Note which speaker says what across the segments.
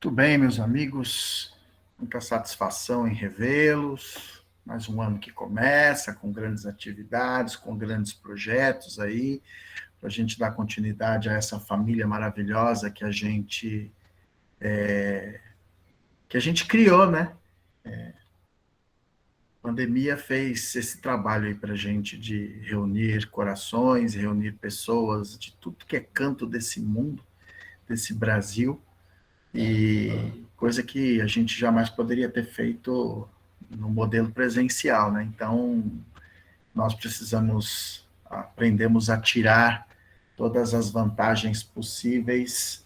Speaker 1: Muito bem, meus amigos, muita satisfação em revê-los. Mais um ano que começa, com grandes atividades, com grandes projetos aí, para a gente dar continuidade a essa família maravilhosa que a gente criou, né? A pandemia fez esse trabalho aí para a gente de reunir corações, reunir pessoas de tudo que é canto desse mundo, desse Brasil, e coisa que a gente jamais poderia ter feito no modelo presencial, né? Então, nós aprendemos a tirar todas as vantagens possíveis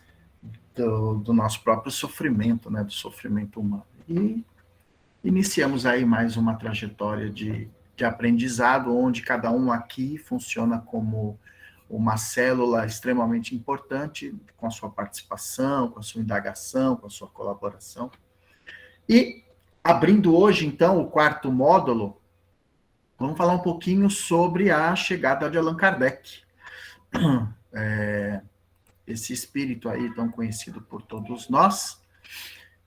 Speaker 1: do nosso próprio sofrimento, né? Do sofrimento humano. E iniciamos aí mais uma trajetória de aprendizado, onde cada um aqui funciona como uma célula extremamente importante, com a sua participação, com a sua indagação, com a sua colaboração. E, abrindo hoje, então, o quarto módulo, vamos falar um pouquinho sobre a chegada de Allan Kardec. Esse espírito aí tão conhecido por todos nós.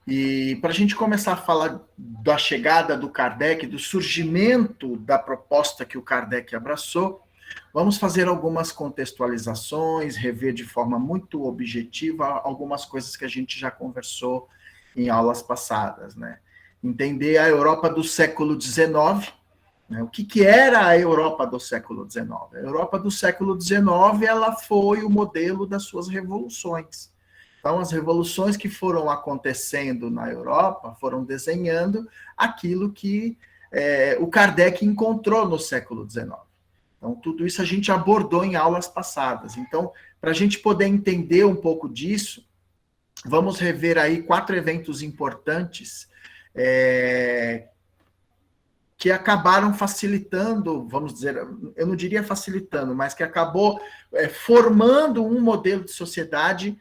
Speaker 1: E para a gente começar a falar da chegada do Kardec, do surgimento da proposta que o Kardec abraçou, vamos fazer algumas contextualizações, rever de forma muito objetiva algumas coisas que a gente já conversou em aulas passadas, né? Entender a Europa do século XIX, né? O que era a Europa do século XIX? A Europa do século XIX, ela foi o modelo das suas revoluções. Então, as revoluções que foram acontecendo na Europa foram desenhando aquilo que o Kardec encontrou no século XIX. Então, tudo isso a gente abordou em aulas passadas. Então, para a gente poder entender um pouco disso, vamos rever aí 4 eventos importantes que acabaram facilitando, vamos dizer, eu não diria facilitando, mas que acabou formando um modelo de sociedade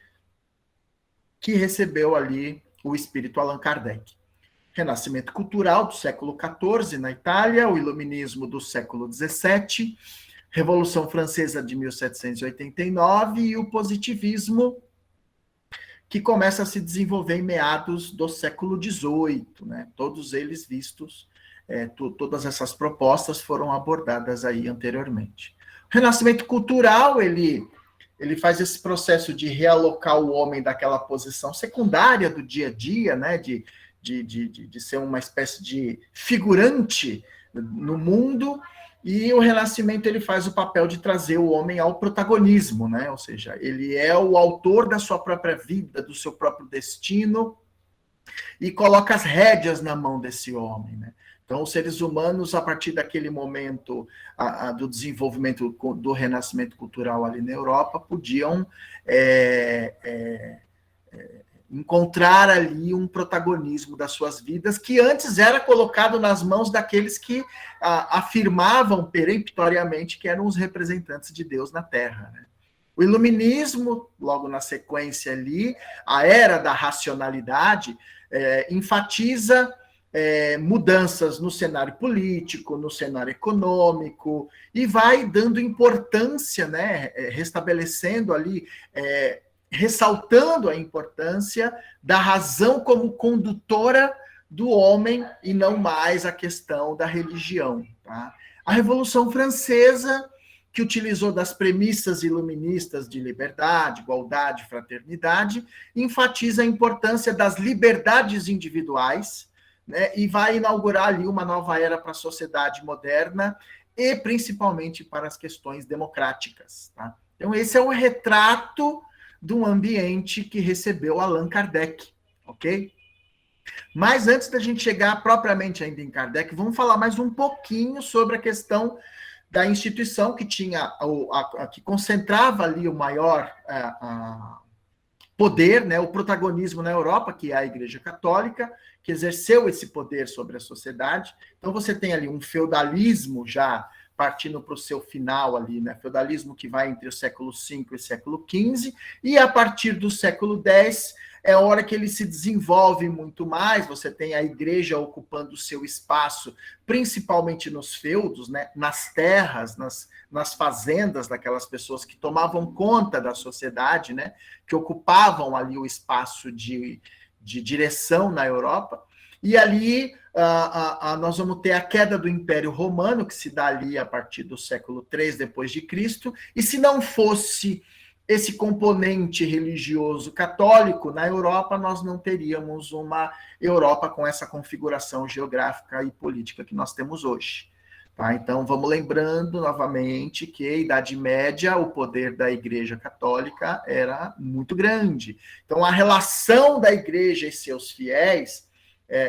Speaker 1: que recebeu ali o espírito Allan Kardec. Renascimento cultural do século XIV na Itália, o iluminismo do século XVII, Revolução Francesa de 1789 e o positivismo que começa a se desenvolver em meados do século XVIII, né? Todos eles vistos, todas essas propostas foram abordadas aí anteriormente. O Renascimento cultural, ele faz esse processo de realocar o homem daquela posição secundária do dia a dia, né? De ser uma espécie de figurante no mundo, e o Renascimento ele faz o papel de trazer o homem ao protagonismo, né? Ou seja, ele é o autor da sua própria vida, do seu próprio destino, e coloca as rédeas na mão desse homem, né? Então, os seres humanos, a partir daquele momento do desenvolvimento do renascimento cultural ali na Europa, podiam encontrar ali um protagonismo das suas vidas, que antes era colocado nas mãos daqueles que afirmavam peremptoriamente que eram os representantes de Deus na Terra, né? O iluminismo, logo na sequência ali, a era da racionalidade, enfatiza mudanças no cenário político, no cenário econômico, e vai dando importância, né, restabelecendo ali, ressaltando a importância da razão como condutora do homem e não mais a questão da religião, tá? A Revolução Francesa, que utilizou das premissas iluministas de liberdade, igualdade, fraternidade, enfatiza a importância das liberdades individuais, né, e vai inaugurar ali uma nova era para a sociedade moderna e principalmente para as questões democráticas, tá? Então, esse é o retrato de um ambiente que recebeu Allan Kardec, ok? Mas antes da gente chegar propriamente ainda em Kardec, vamos falar mais um pouquinho sobre a questão da instituição que tinha, que concentrava ali o maior poder, né, o protagonismo na Europa, que é a Igreja Católica, que exerceu esse poder sobre a sociedade. Então você tem ali um feudalismo já partindo para o seu final ali, né? Feudalismo que vai entre o século V e o século XV, e a partir do século X é a hora que ele se desenvolve muito mais. Você tem a igreja ocupando o seu espaço, principalmente nos feudos, né? Nas terras, nas fazendas daquelas pessoas que tomavam conta da sociedade, né? Que ocupavam ali o espaço de de direção na Europa, e ali nós vamos ter a queda do Império Romano, que se dá ali a partir do século III depois de Cristo, e se não fosse esse componente religioso católico na Europa, nós não teríamos uma Europa com essa configuração geográfica e política que nós temos hoje. Tá? Então, vamos lembrando novamente que a Idade Média, o poder da Igreja Católica era muito grande. Então, a relação da Igreja e seus fiéis,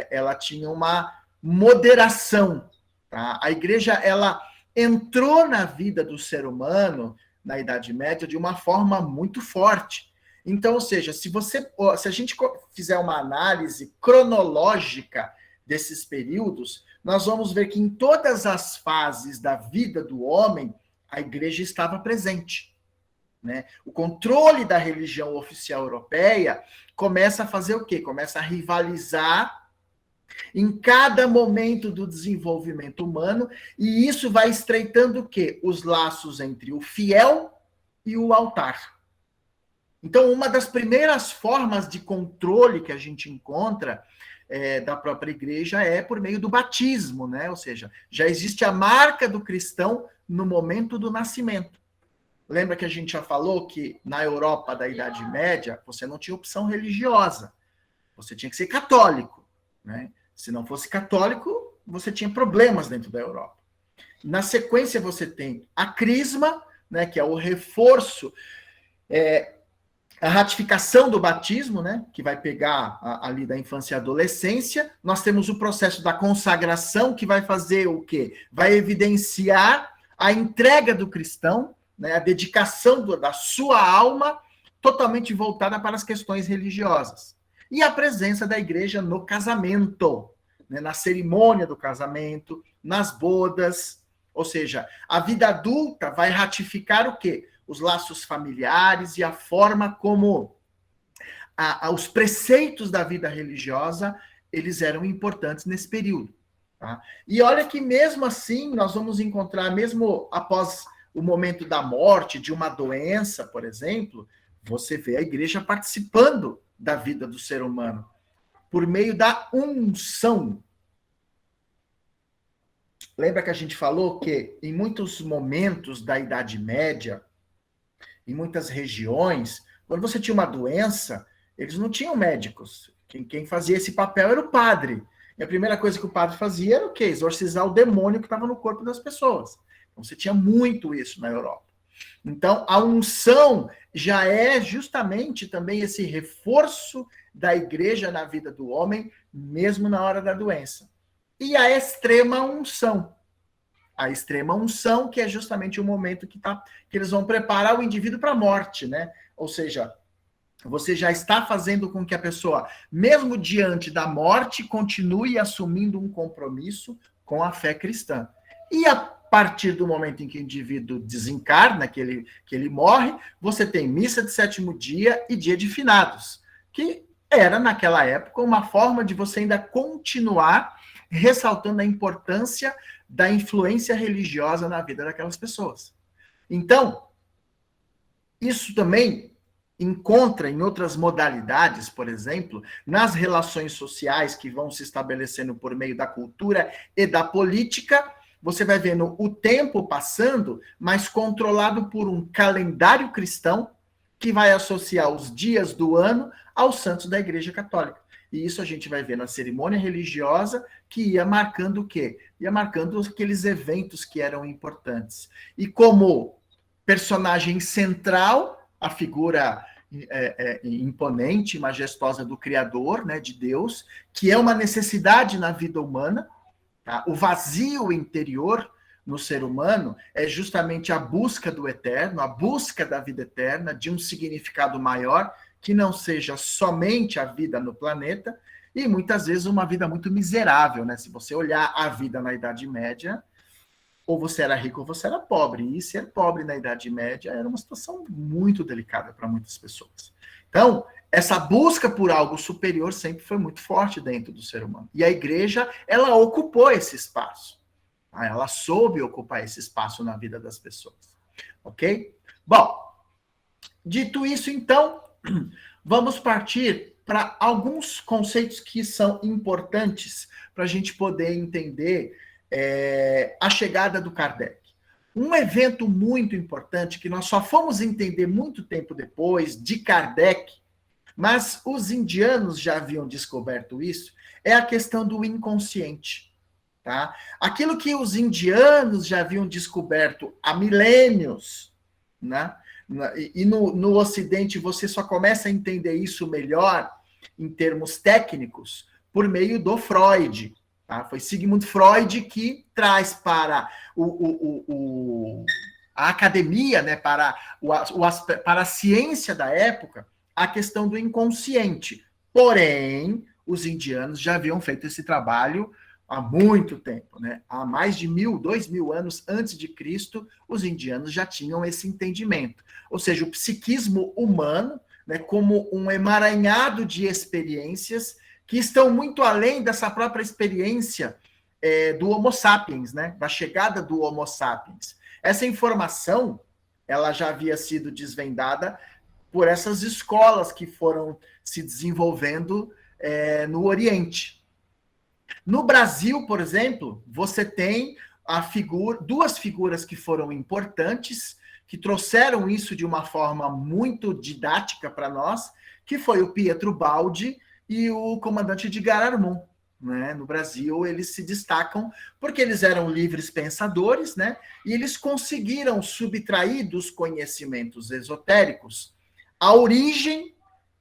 Speaker 1: ela tinha uma moderação. Tá? A Igreja, ela entrou na vida do ser humano na Idade Média de uma forma muito forte. Então, ou seja, se a gente fizer uma análise cronológica desses períodos, nós vamos ver que em todas as fases da vida do homem, a Igreja estava presente. Né? O controle da religião oficial europeia começa a fazer o quê? Começa a rivalizar em cada momento do desenvolvimento humano, e isso vai estreitando o quê? Os laços entre o fiel e o altar. Então, uma das primeiras formas de controle que a gente encontra da própria igreja é por meio do batismo, né? Ou seja, já existe a marca do cristão no momento do nascimento. Lembra que a gente já falou que na Europa da Idade Média, você não tinha opção religiosa. Você tinha que ser católico, né? Se não fosse católico, você tinha problemas dentro da Europa. Na sequência, você tem a crisma, né, que é o reforço, a ratificação do batismo, né, que vai pegar ali da infância e adolescência. Nós temos o processo da consagração, que vai fazer o quê? Vai evidenciar a entrega do cristão, né, a dedicação da sua alma totalmente voltada para as questões religiosas. E a presença da igreja no casamento, né, na cerimônia do casamento, nas bodas. Ou seja, a vida adulta vai ratificar o quê? Os laços familiares e a forma como os preceitos da vida religiosa, eles eram importantes nesse período. Tá? E olha que mesmo assim, nós vamos encontrar, mesmo após o momento da morte, de uma doença, por exemplo, você vê a igreja participando da vida do ser humano, por meio da unção. Lembra que a gente falou que em muitos momentos da Idade Média, em muitas regiões, quando você tinha uma doença, eles não tinham médicos. Quem fazia esse papel era o padre. E a primeira coisa que o padre fazia era o quê? Exorcizar o demônio que estava no corpo das pessoas. Então você tinha muito isso na Europa. Então, a unção já é justamente também esse reforço da igreja na vida do homem, mesmo na hora da doença. E a extrema unção. A extrema unção, que é justamente o momento que eles vão preparar o indivíduo para a morte, né? Ou seja, você já está fazendo com que a pessoa, mesmo diante da morte, continue assumindo um compromisso com a fé cristã. E a partir do momento em que o indivíduo desencarna, que ele morre, você tem missa de sétimo dia e dia de finados, que era, naquela época, uma forma de você ainda continuar ressaltando a importância da influência religiosa na vida daquelas pessoas. Então, isso também encontra em outras modalidades, por exemplo, nas relações sociais que vão se estabelecendo por meio da cultura e da política. Você vai vendo o tempo passando, mas controlado por um calendário cristão que vai associar os dias do ano aos santos da Igreja Católica. E isso a gente vai ver na cerimônia religiosa, que ia marcando o quê? Ia marcando aqueles eventos que eram importantes. E como personagem central, a figura imponente, majestosa do Criador, né, de Deus, que é uma necessidade na vida humana. Tá? O vazio interior no ser humano é justamente a busca do eterno, a busca da vida eterna, de um significado maior, que não seja somente a vida no planeta, e muitas vezes uma vida muito miserável, né? Se você olhar a vida na Idade Média, ou você era rico ou você era pobre, e ser pobre na Idade Média era uma situação muito delicada para muitas pessoas. Então, essa busca por algo superior sempre foi muito forte dentro do ser humano. E a igreja, ela ocupou esse espaço. Ela soube ocupar esse espaço na vida das pessoas. Ok? Bom, dito isso, então, vamos partir para alguns conceitos que são importantes para a gente poder entender a chegada do Kardec. Um evento muito importante que nós só fomos entender muito tempo depois de Kardec, mas os indianos já haviam descoberto isso, é a questão do inconsciente. Tá? Aquilo que os indianos já haviam descoberto há milênios, né? E no Ocidente você só começa a entender isso melhor em termos técnicos por meio do Freud. Tá? Foi Sigmund Freud que traz para a academia, né, para a ciência da época, a questão do inconsciente. Porém, os indianos já haviam feito esse trabalho há muito tempo, né? Há mais de 2.000 anos antes de Cristo, os indianos já tinham esse entendimento. Ou seja, o psiquismo humano, né, como um emaranhado de experiências que estão muito além dessa própria experiência do Homo sapiens, né? Da chegada do Homo sapiens. Essa informação, ela já havia sido desvendada por essas escolas que foram se desenvolvendo no Oriente. No Brasil, por exemplo, você tem duas figuras que foram importantes, que trouxeram isso de uma forma muito didática para nós, que foi o Pietro Baldi e o comandante Edgar Armon. Né? No Brasil, eles se destacam porque eles eram livres pensadores, né? E eles conseguiram subtrair dos conhecimentos esotéricos a origem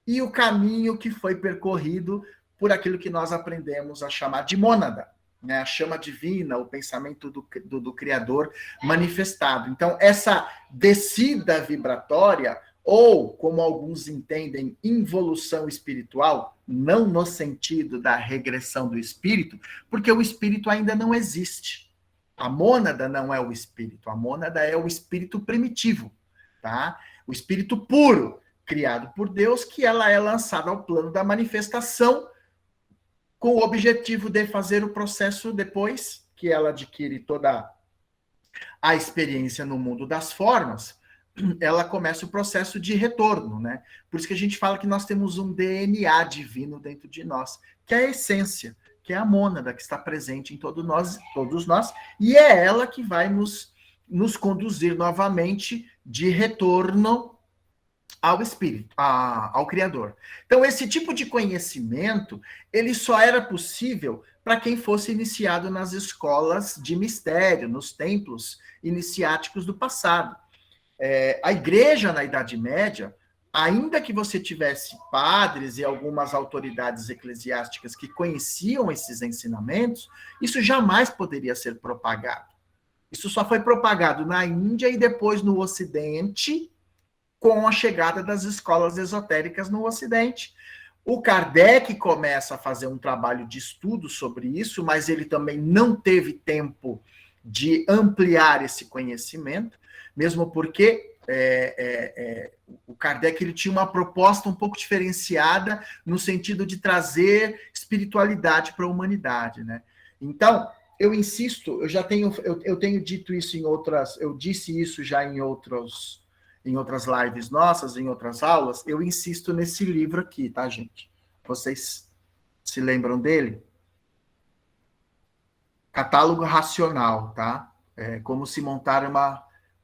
Speaker 1: e o caminho que foi percorrido por aquilo que nós aprendemos a chamar de mônada, né? A chama divina, o pensamento do Criador manifestado. Então, essa descida vibratória, ou, como alguns entendem, involução espiritual, não no sentido da regressão do espírito, porque o espírito ainda não existe. A mônada não é o espírito, a mônada é o espírito primitivo, tá? O espírito puro, criado por Deus, que ela é lançada ao plano da manifestação, com o objetivo de fazer o processo depois que ela adquire toda a experiência no mundo das formas, ela começa o processo de retorno, né? Por isso que a gente fala que nós temos um DNA divino dentro de nós, que é a essência, que é a mônada, que está presente em todos nós, e é ela que vai nos conduzir novamente de retorno ao espírito, ao Criador. Então, esse tipo de conhecimento, ele só era possível para quem fosse iniciado nas escolas de mistério, nos templos iniciáticos do passado. A igreja, na Idade Média, ainda que você tivesse padres e algumas autoridades eclesiásticas que conheciam esses ensinamentos, isso jamais poderia ser propagado. Isso só foi propagado na Índia e depois no Ocidente, com a chegada das escolas esotéricas no Ocidente. O Kardec começa a fazer um trabalho de estudo sobre isso, mas ele também não teve tempo de ampliar esse conhecimento, mesmo porque o Kardec ele tinha uma proposta um pouco diferenciada no sentido de trazer espiritualidade para a humanidade, né? Então, eu insisto, eu tenho dito isso eu disse isso já em outras lives nossas, em outras aulas, eu insisto nesse livro aqui, tá, gente? Vocês se lembram dele? Catálogo Racional, tá? Como se montar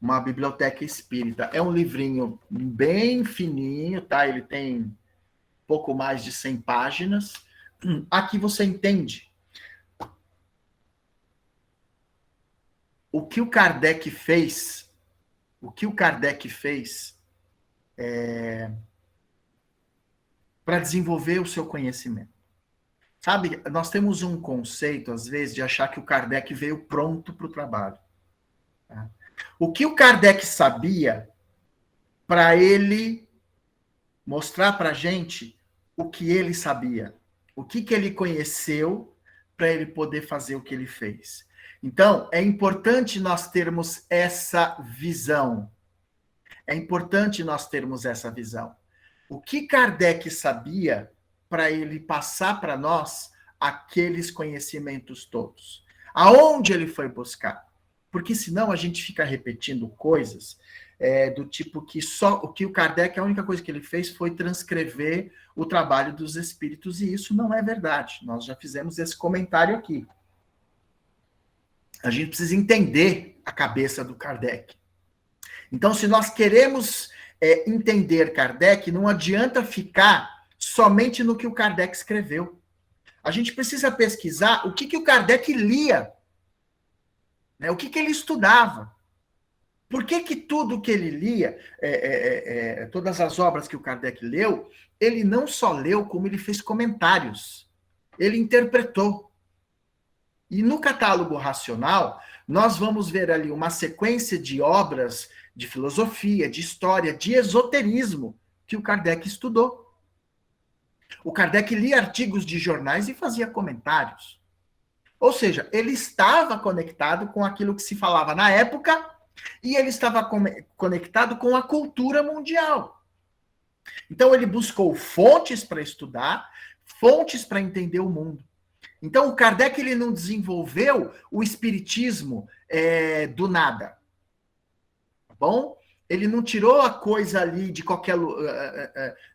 Speaker 1: uma biblioteca espírita. É um livrinho bem fininho, tá? Ele tem pouco mais de 100 páginas. Aqui você entende o que o Kardec fez para desenvolver o seu conhecimento. Sabe, nós temos um conceito, às vezes, de achar que o Kardec veio pronto para o trabalho. Tá? O que o Kardec sabia para ele mostrar para a gente o que ele sabia, o que ele conheceu para ele poder fazer o que ele fez. Então, é importante nós termos essa visão. É importante nós termos essa visão. O que Kardec sabia para ele passar para nós aqueles conhecimentos todos? Aonde ele foi buscar? Porque senão a gente fica repetindo coisas do tipo que só o que o Kardec, a única coisa que ele fez foi transcrever o trabalho dos espíritos, e isso não é verdade. Nós já fizemos esse comentário aqui. A gente precisa entender a cabeça do Kardec. Então, se nós queremos entender Kardec, não adianta ficar somente no que o Kardec escreveu. A gente precisa pesquisar o que o Kardec lia, né? O que ele estudava. Por que tudo que ele lia, todas as obras que o Kardec leu, ele não só leu, como ele fez comentários. Ele interpretou. E no catálogo racional, nós vamos ver ali uma sequência de obras de filosofia, de história, de esoterismo que o Kardec estudou. O Kardec lia artigos de jornais e fazia comentários. Ou seja, ele estava conectado com aquilo que se falava na época e ele estava conectado com a cultura mundial. Então ele buscou fontes para estudar, fontes para entender o mundo. Então, o Kardec ele não desenvolveu o espiritismo do nada. Tá bom? Ele não tirou a coisa ali de qualquer...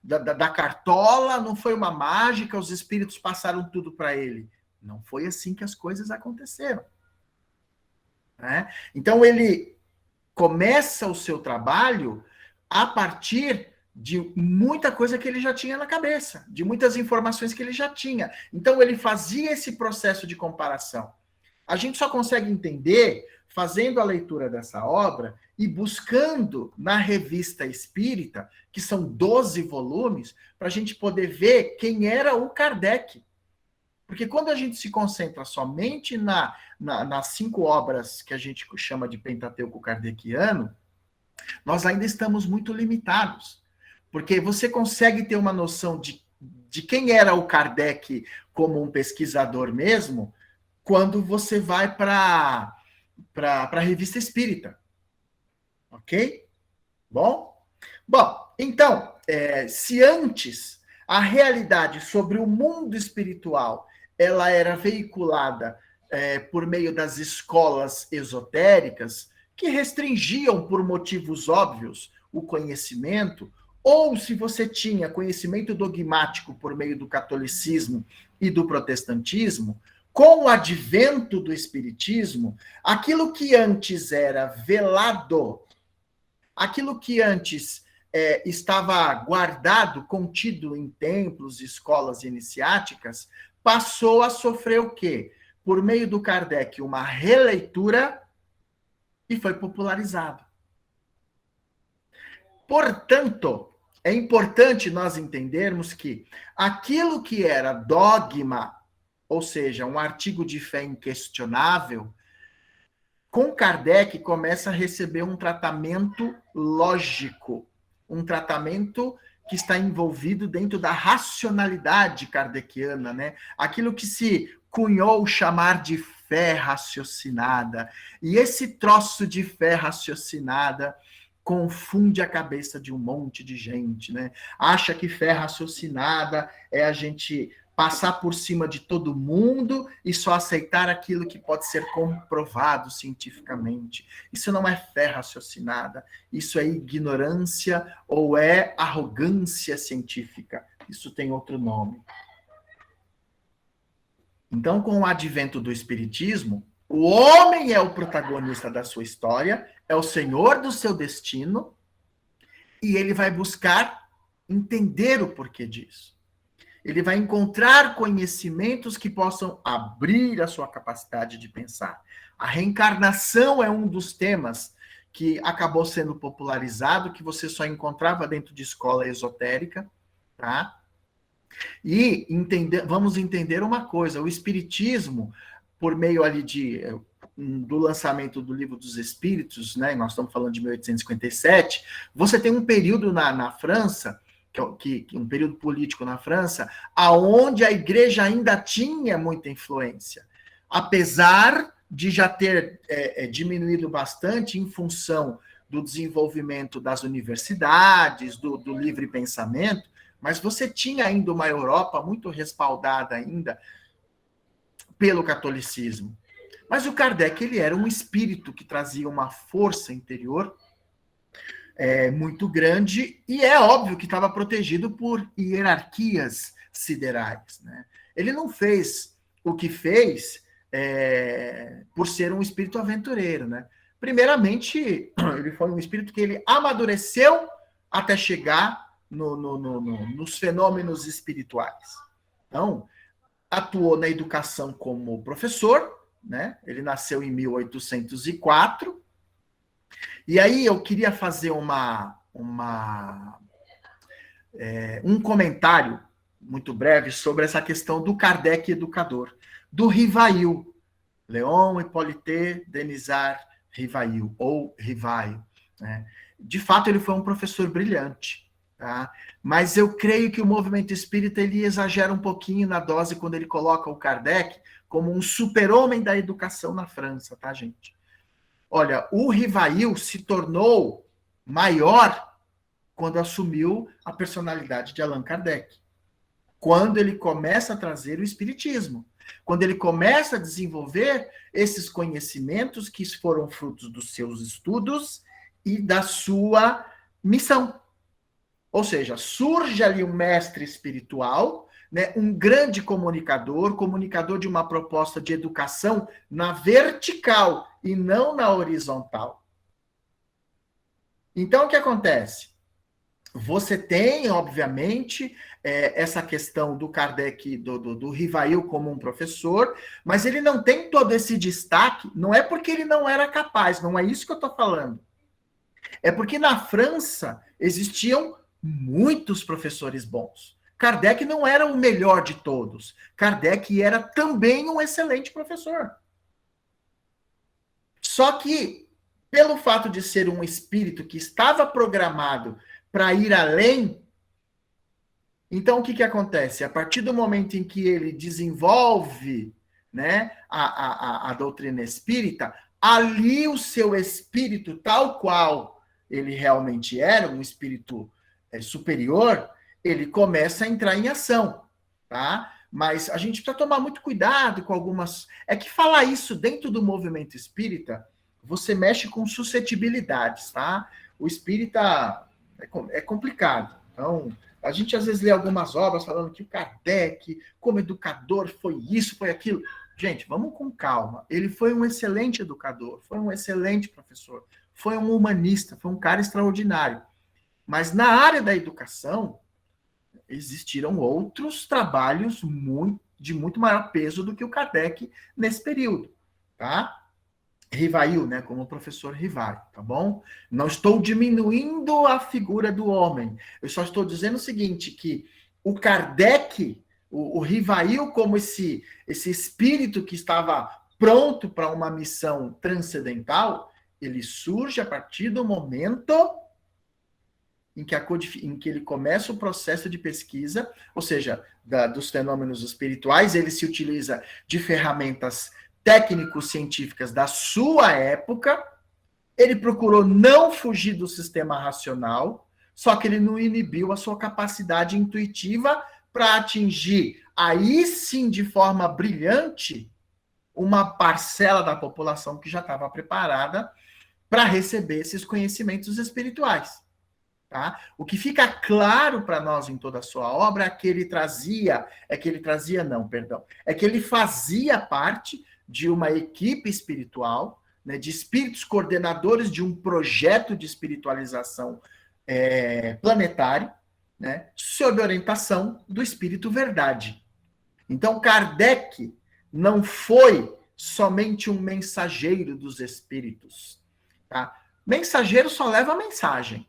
Speaker 1: da cartola, não foi uma mágica, os espíritos passaram tudo para ele. Não foi assim que as coisas aconteceram. Né? Então, ele começa o seu trabalho a partir de muita coisa que ele já tinha na cabeça, de muitas informações que ele já tinha. Então, ele fazia esse processo de comparação. A gente só consegue entender fazendo a leitura dessa obra e buscando na Revista Espírita, que são 12 volumes, para a gente poder ver quem era o Kardec. Porque quando a gente se concentra somente nas 5 obras que a gente chama de Pentateuco Kardeciano, nós ainda estamos muito limitados. Porque você consegue ter uma noção de quem era o Kardec como um pesquisador mesmo, quando você vai para a Revista Espírita. Ok? Bom, então, se antes a realidade sobre o mundo espiritual ela era veiculada por meio das escolas esotéricas, que restringiam, por motivos óbvios, o conhecimento, ou se você tinha conhecimento dogmático por meio do catolicismo e do protestantismo, com o advento do espiritismo, aquilo que antes era velado, aquilo que antes estava guardado, contido em templos, escolas iniciáticas, passou a sofrer o quê? Por meio do Kardec, uma releitura e foi popularizado. Portanto, é importante nós entendermos que aquilo que era dogma, ou seja, um artigo de fé inquestionável, com Kardec começa a receber um tratamento lógico, um tratamento que está envolvido dentro da racionalidade kardeciana, né? Aquilo que se cunhou chamar de fé raciocinada. E esse troço de fé raciocinada confunde a cabeça de um monte de gente, né? Acha que fé raciocinada é a gente passar por cima de todo mundo e só aceitar aquilo que pode ser comprovado cientificamente. Isso não é fé raciocinada, isso é ignorância ou é arrogância científica. Isso tem outro nome. Então, com o advento do espiritismo, o homem é o protagonista da sua história, é o senhor do seu destino, e ele vai buscar entender o porquê disso. Ele vai encontrar conhecimentos que possam abrir a sua capacidade de pensar. A reencarnação é um dos temas que acabou sendo popularizado, que você só encontrava dentro de escola esotérica, tá? E vamos entender uma coisa, o espiritismo, por meio ali do lançamento do Livro dos Espíritos, né, nós estamos falando de 1857, você tem um período na França, um período político na França, aonde a igreja ainda tinha muita influência, apesar de já ter diminuído bastante em função do desenvolvimento das universidades, do livre pensamento, mas você tinha ainda uma Europa muito respaldada ainda pelo catolicismo. Mas o Kardec, ele era um espírito que trazia uma força interior muito grande, e é óbvio que estava protegido por hierarquias siderais, né? Ele não fez o que fez por ser um espírito aventureiro, né? Primeiramente, ele foi um espírito que ele amadureceu até chegar nos fenômenos espirituais. Então, atuou na educação como professor, né? Ele nasceu em 1804. E aí eu queria fazer um comentário muito breve sobre essa questão do Kardec educador, do Rivail, Léon Hippolyte Denisard Rivail, ou Rivail, né? De fato, ele foi um professor brilhante, tá? Mas eu creio que o movimento espírita ele exagera um pouquinho na dose quando ele coloca o Kardec como um super-homem da educação na França, tá, gente? Olha, o Rivail se tornou maior quando assumiu a personalidade de Allan Kardec. Quando ele começa a trazer o espiritismo. Quando ele começa a desenvolver esses conhecimentos que foram frutos dos seus estudos e da sua missão. Ou seja, surge ali um mestre espiritual, né, um grande comunicador de uma proposta de educação na vertical e não na horizontal. Então, o que acontece? Você tem, obviamente, essa questão do Kardec, do Rivail como um professor, mas ele não tem todo esse destaque, não é porque ele não era capaz, não é isso que eu estou falando. É porque na França existiam muitos professores bons. Kardec não era o melhor de todos. Kardec era também um excelente professor. Só que, pelo fato de ser um espírito que estava programado para ir além, então o que acontece? A partir do momento em que ele desenvolve, né, a doutrina espírita, ali o seu espírito, tal qual ele realmente era, um espírito superior, ele começa a entrar em ação, tá? Mas a gente precisa tomar muito cuidado com algumas... É que falar isso dentro do movimento espírita, você mexe com suscetibilidades, tá? O espírita é complicado. Então, a gente às vezes lê algumas obras falando que o Kardec, como educador, foi isso, foi aquilo. Gente, vamos com calma. Ele foi um excelente educador, foi um excelente professor, foi um humanista, foi um cara extraordinário. Mas na área da educação, existiram outros trabalhos de muito maior peso do que o Kardec nesse período, tá? Rivail, né, como o professor Rivail, tá bom? Não estou diminuindo a figura do homem, eu só estou dizendo o seguinte, que o Kardec, o Rivail como esse espírito que estava pronto para uma missão transcendental, ele surge a partir do momento em que ele começa o processo de pesquisa, ou seja, dos fenômenos espirituais, ele se utiliza de ferramentas técnico-científicas da sua época, ele procurou não fugir do sistema racional, só que ele não inibiu a sua capacidade intuitiva para atingir, aí sim, de forma brilhante, uma parcela da população que já estava preparada para receber esses conhecimentos espirituais. Tá? O que fica claro para nós em toda a sua obra é que ele fazia parte de uma equipe espiritual, né, de espíritos coordenadores de um projeto de espiritualização planetário, né, sob orientação do Espírito Verdade. Então, Kardec não foi somente um mensageiro dos espíritos. Tá? Mensageiro só leva a mensagem.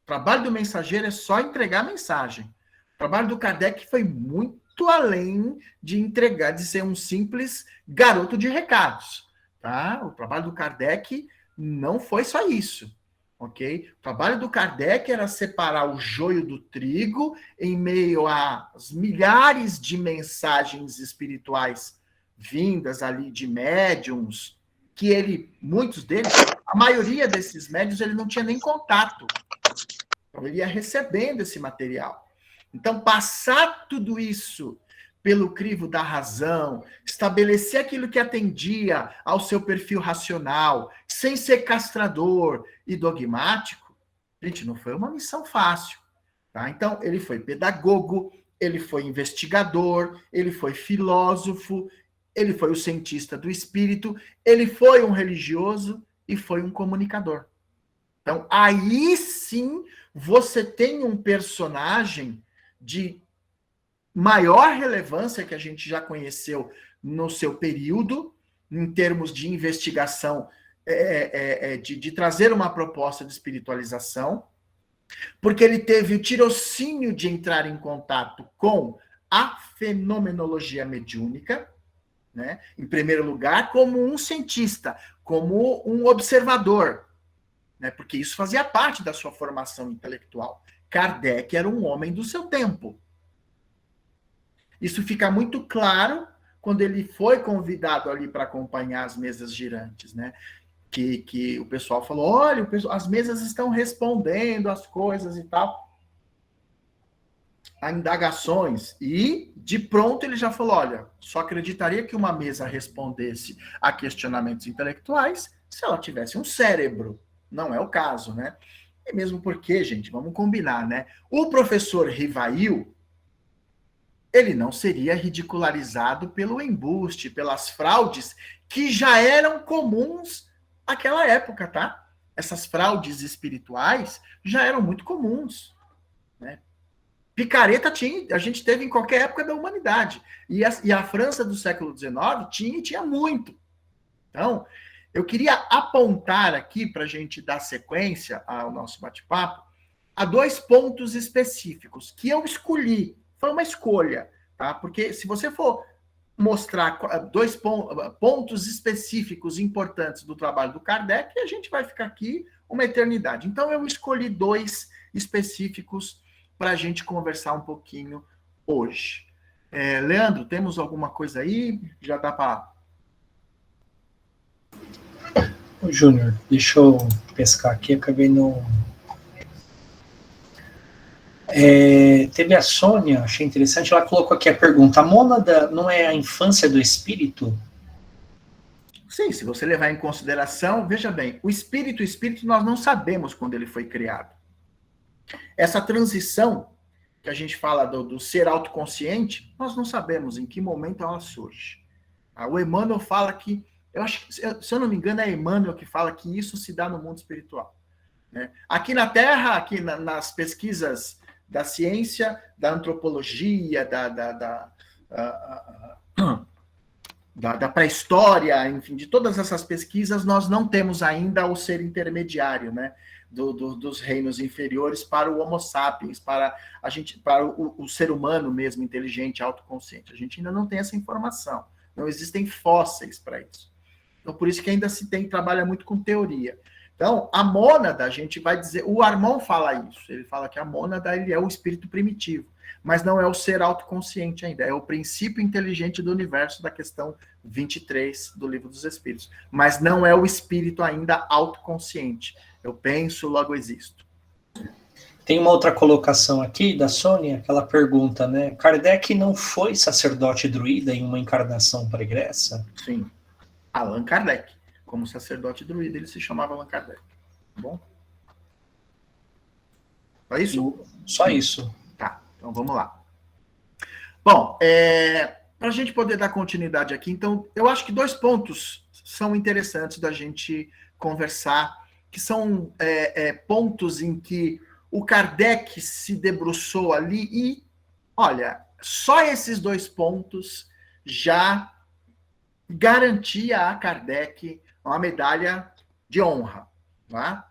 Speaker 1: O trabalho do mensageiro é só entregar a mensagem. O trabalho do Kardec foi muito além de entregar, de ser um simples garoto de recados. Tá? O trabalho do Kardec não foi só isso. Ok? O trabalho do Kardec era separar o joio do trigo em meio às milhares de mensagens espirituais vindas ali de médiums, que muitos deles, a maioria desses médiums, ele não tinha nem contato. Então, ele ia recebendo esse material. Então, passar tudo isso pelo crivo da razão, estabelecer aquilo que atendia ao seu perfil racional, sem ser castrador e dogmático, Gente, não foi uma missão fácil, tá? Então, ele foi pedagogo, ele foi investigador, ele foi filósofo, ele foi o cientista do espírito, ele foi um religioso e foi um comunicador. Então, aí sim, você tem um personagem de maior relevância que a gente já conheceu no seu período, em termos de investigação, de trazer uma proposta de espiritualização, porque ele teve o tirocínio de entrar em contato com a fenomenologia mediúnica, né? Em primeiro lugar, como um cientista, como um observador, né? Porque isso fazia parte da sua formação intelectual. Kardec era um homem do seu tempo. Isso fica muito claro quando ele foi convidado ali para acompanhar as mesas girantes, né? Que o pessoal falou, olha, as mesas estão respondendo as coisas e tal, a indagações, e de pronto ele já falou, olha, só acreditaria que uma mesa respondesse a questionamentos intelectuais se ela tivesse um cérebro. Não é o caso, né? E mesmo porque, gente, vamos combinar, né? O professor Rivail, ele não seria ridicularizado pelo embuste, pelas fraudes que já eram comuns naquela época, tá? Essas fraudes espirituais já eram muito comuns, né? Picareta a gente teve em qualquer época da humanidade. E a França do século XIX tinha muito. Então, eu queria apontar aqui, para a gente dar sequência ao nosso bate-papo, a 2 pontos específicos que eu escolhi. Foi uma escolha, tá? Porque se você for mostrar 2 pontos específicos importantes do trabalho do Kardec, a gente vai ficar aqui uma eternidade. Então, eu escolhi 2 específicos para a gente conversar um pouquinho hoje. Leandro, temos alguma coisa aí? Já dá para...
Speaker 2: Júnior, deixa eu pescar aqui, acabei não... teve a Sônia, achei interessante, ela colocou aqui a pergunta, a mônada não é a infância do espírito?
Speaker 1: Sim, se você levar em consideração, veja bem, o espírito nós não sabemos quando ele foi criado. Essa transição que a gente fala do ser autoconsciente, nós não sabemos em que momento ela surge. O Emmanuel fala que, eu acho que, se eu não me engano, é Emmanuel que fala que isso se dá no mundo espiritual, né? Aqui na Terra, aqui nas pesquisas da ciência, da antropologia, da pré-história, enfim, de todas essas pesquisas, nós não temos ainda o ser intermediário, né? Dos reinos inferiores para o Homo sapiens, para o ser humano mesmo, inteligente, autoconsciente. A gente ainda não tem essa informação. Não existem fósseis para isso. Então, por isso que ainda trabalha muito com teoria. Então, a mônada, a gente vai dizer... O Armand fala isso. Ele fala que a mônada ele é o espírito primitivo, mas não é o ser autoconsciente ainda. É o princípio inteligente do universo, da questão 23 do Livro dos Espíritos. Mas não é o espírito ainda autoconsciente. Eu penso, logo existo.
Speaker 2: Tem uma outra colocação aqui da Sônia, que ela pergunta, né? Kardec não foi sacerdote druida em uma encarnação pregressa?
Speaker 1: Sim. Allan Kardec. Como sacerdote druida, ele se chamava Allan Kardec. Tá bom? Só isso?
Speaker 2: Só isso.
Speaker 1: Tá, então vamos lá. Bom, para a gente poder dar continuidade aqui, então, eu acho que 2 pontos são interessantes da gente conversar, que são pontos em que o Kardec se debruçou ali e, olha, só esses 2 pontos já garantia a Kardec uma medalha de honra, tá?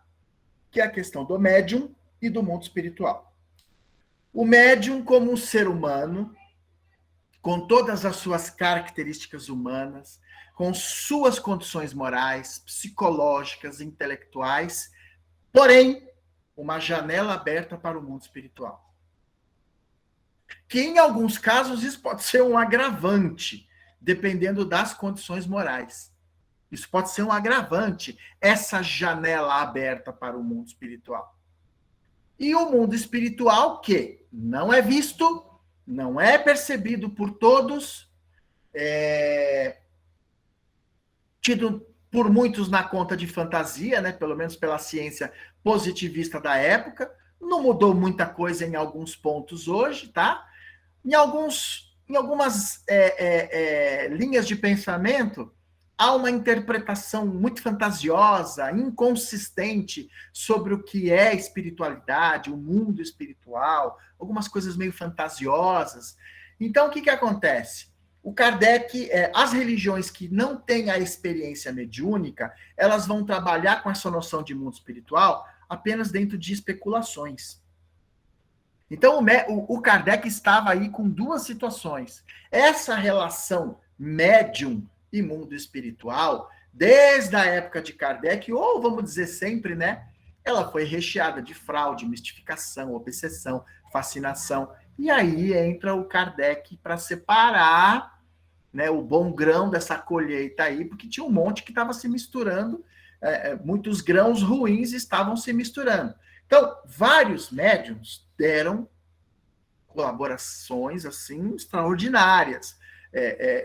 Speaker 1: Que é a questão do médium e do mundo espiritual. O médium como um ser humano, com todas as suas características humanas, com suas condições morais, psicológicas, intelectuais, porém, uma janela aberta para o mundo espiritual. Que, em alguns casos, isso pode ser um agravante, dependendo das condições morais. Isso pode ser um agravante, essa janela aberta para o mundo espiritual. E o mundo espiritual que não é visto, não é percebido por todos, tido por muitos na conta de fantasia, né? Pelo menos pela ciência, positivista da época, não mudou muita coisa em alguns pontos hoje, tá? Em algumas linhas de pensamento, há uma interpretação muito fantasiosa, inconsistente sobre o que é espiritualidade, o mundo espiritual, algumas coisas meio fantasiosas. Então, o que acontece? O Kardec, as religiões que não têm a experiência mediúnica, elas vão trabalhar com essa noção de mundo espiritual apenas dentro de especulações. Então, o Kardec estava aí com duas situações. Essa relação médium e mundo espiritual, desde a época de Kardec, ou vamos dizer sempre, né? Ela foi recheada de fraude, mistificação, obsessão, fascinação. E aí entra o Kardec para separar, né, o bom grão dessa colheita aí, porque tinha um monte que estava se misturando, muitos grãos ruins estavam se misturando. Então, vários médiums deram colaborações assim extraordinárias.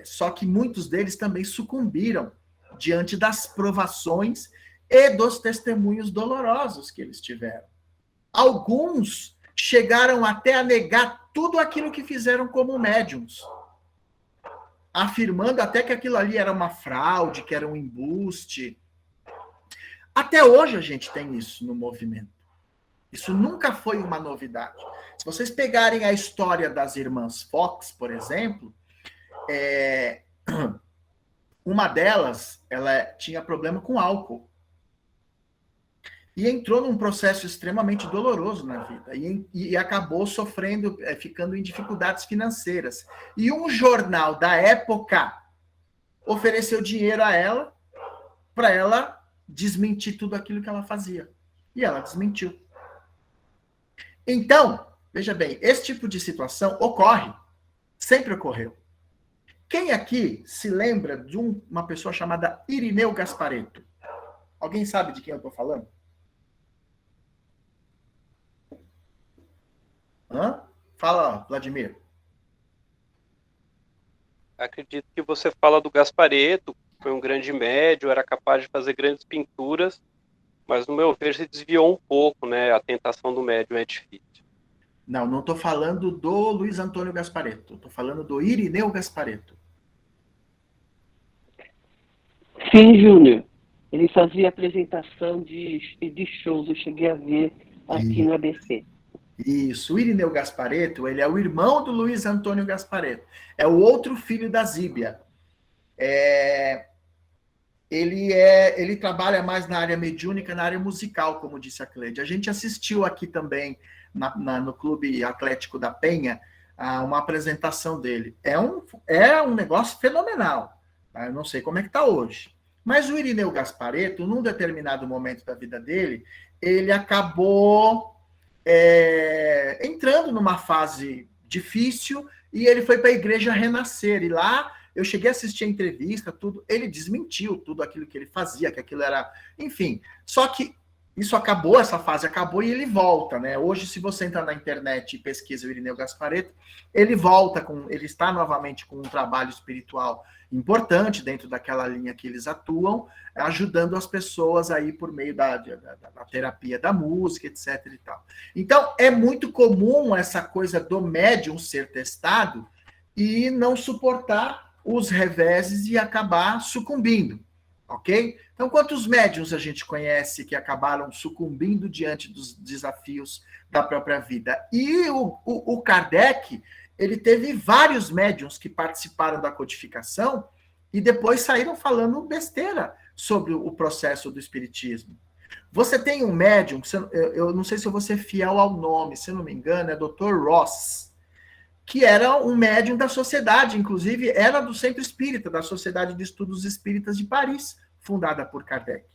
Speaker 1: Só que muitos deles também sucumbiram diante das provações e dos testemunhos dolorosos que eles tiveram. Alguns chegaram até a negar tudo aquilo que fizeram como médiums, afirmando até que aquilo ali era uma fraude, que era um embuste. Até hoje a gente tem isso no movimento. Isso nunca foi uma novidade. Se vocês pegarem a história das irmãs Fox, por exemplo, uma delas, ela tinha problema com álcool. E entrou num processo extremamente doloroso na vida. E acabou sofrendo, ficando em dificuldades financeiras. E um jornal da época ofereceu dinheiro a ela para ela desmentir tudo aquilo que ela fazia. E ela desmentiu. Então, veja bem, esse tipo de situação ocorre. Sempre ocorreu. Quem aqui se lembra de uma pessoa chamada Irineu Gasparetto? Alguém sabe de quem eu estou falando? Fala, Vladimir.
Speaker 3: Acredito que você fala do Gasparetto, que foi um grande médium, era capaz de fazer grandes pinturas, mas no meu ver se desviou um pouco, né? A tentação do médium é difícil.
Speaker 1: Não estou falando do Luiz Antônio Gasparetto. Estou falando do Irineu Gasparetto.
Speaker 4: Sim, Júnior. Ele fazia apresentação de shows. Eu cheguei a ver aqui no ABC.
Speaker 1: Isso. O Irineu Gasparetto, ele é o irmão do Luiz Antônio Gasparetto. É o outro filho da Zíbia. Ele trabalha mais na área mediúnica, na área musical, como disse a Cleide. A gente assistiu aqui também, no Clube Atlético da Penha, uma apresentação dele. É um negócio fenomenal. Eu não sei como é que está hoje. Mas o Irineu Gasparetto, num determinado momento da vida dele, ele acabou entrando numa fase difícil e ele foi para a Igreja Renascer. E lá eu cheguei a assistir a entrevista, tudo. Ele desmentiu tudo aquilo que ele fazia, que aquilo era... Enfim, só que isso acabou, essa fase acabou e ele volta, né? Hoje, se você entrar na internet e pesquisa o Irineu Gasparetto, ele está novamente com um trabalho espiritual importante dentro daquela linha que eles atuam, ajudando as pessoas aí por meio da terapia da música, etc. e tal. Então, é muito comum essa coisa do médium ser testado e não suportar os reveses e acabar sucumbindo. Ok? Então, quantos médiuns a gente conhece que acabaram sucumbindo diante dos desafios da própria vida? E o Kardec, ele teve vários médiuns que participaram da codificação e depois saíram falando besteira sobre o processo do espiritismo. Você tem um médium, eu não sei se eu vou ser fiel ao nome, se eu não me engano, é Dr. Ross, que era um médium da sociedade, inclusive era do Centro Espírita, da Sociedade de Estudos Espíritas de Paris, fundada por Kardec.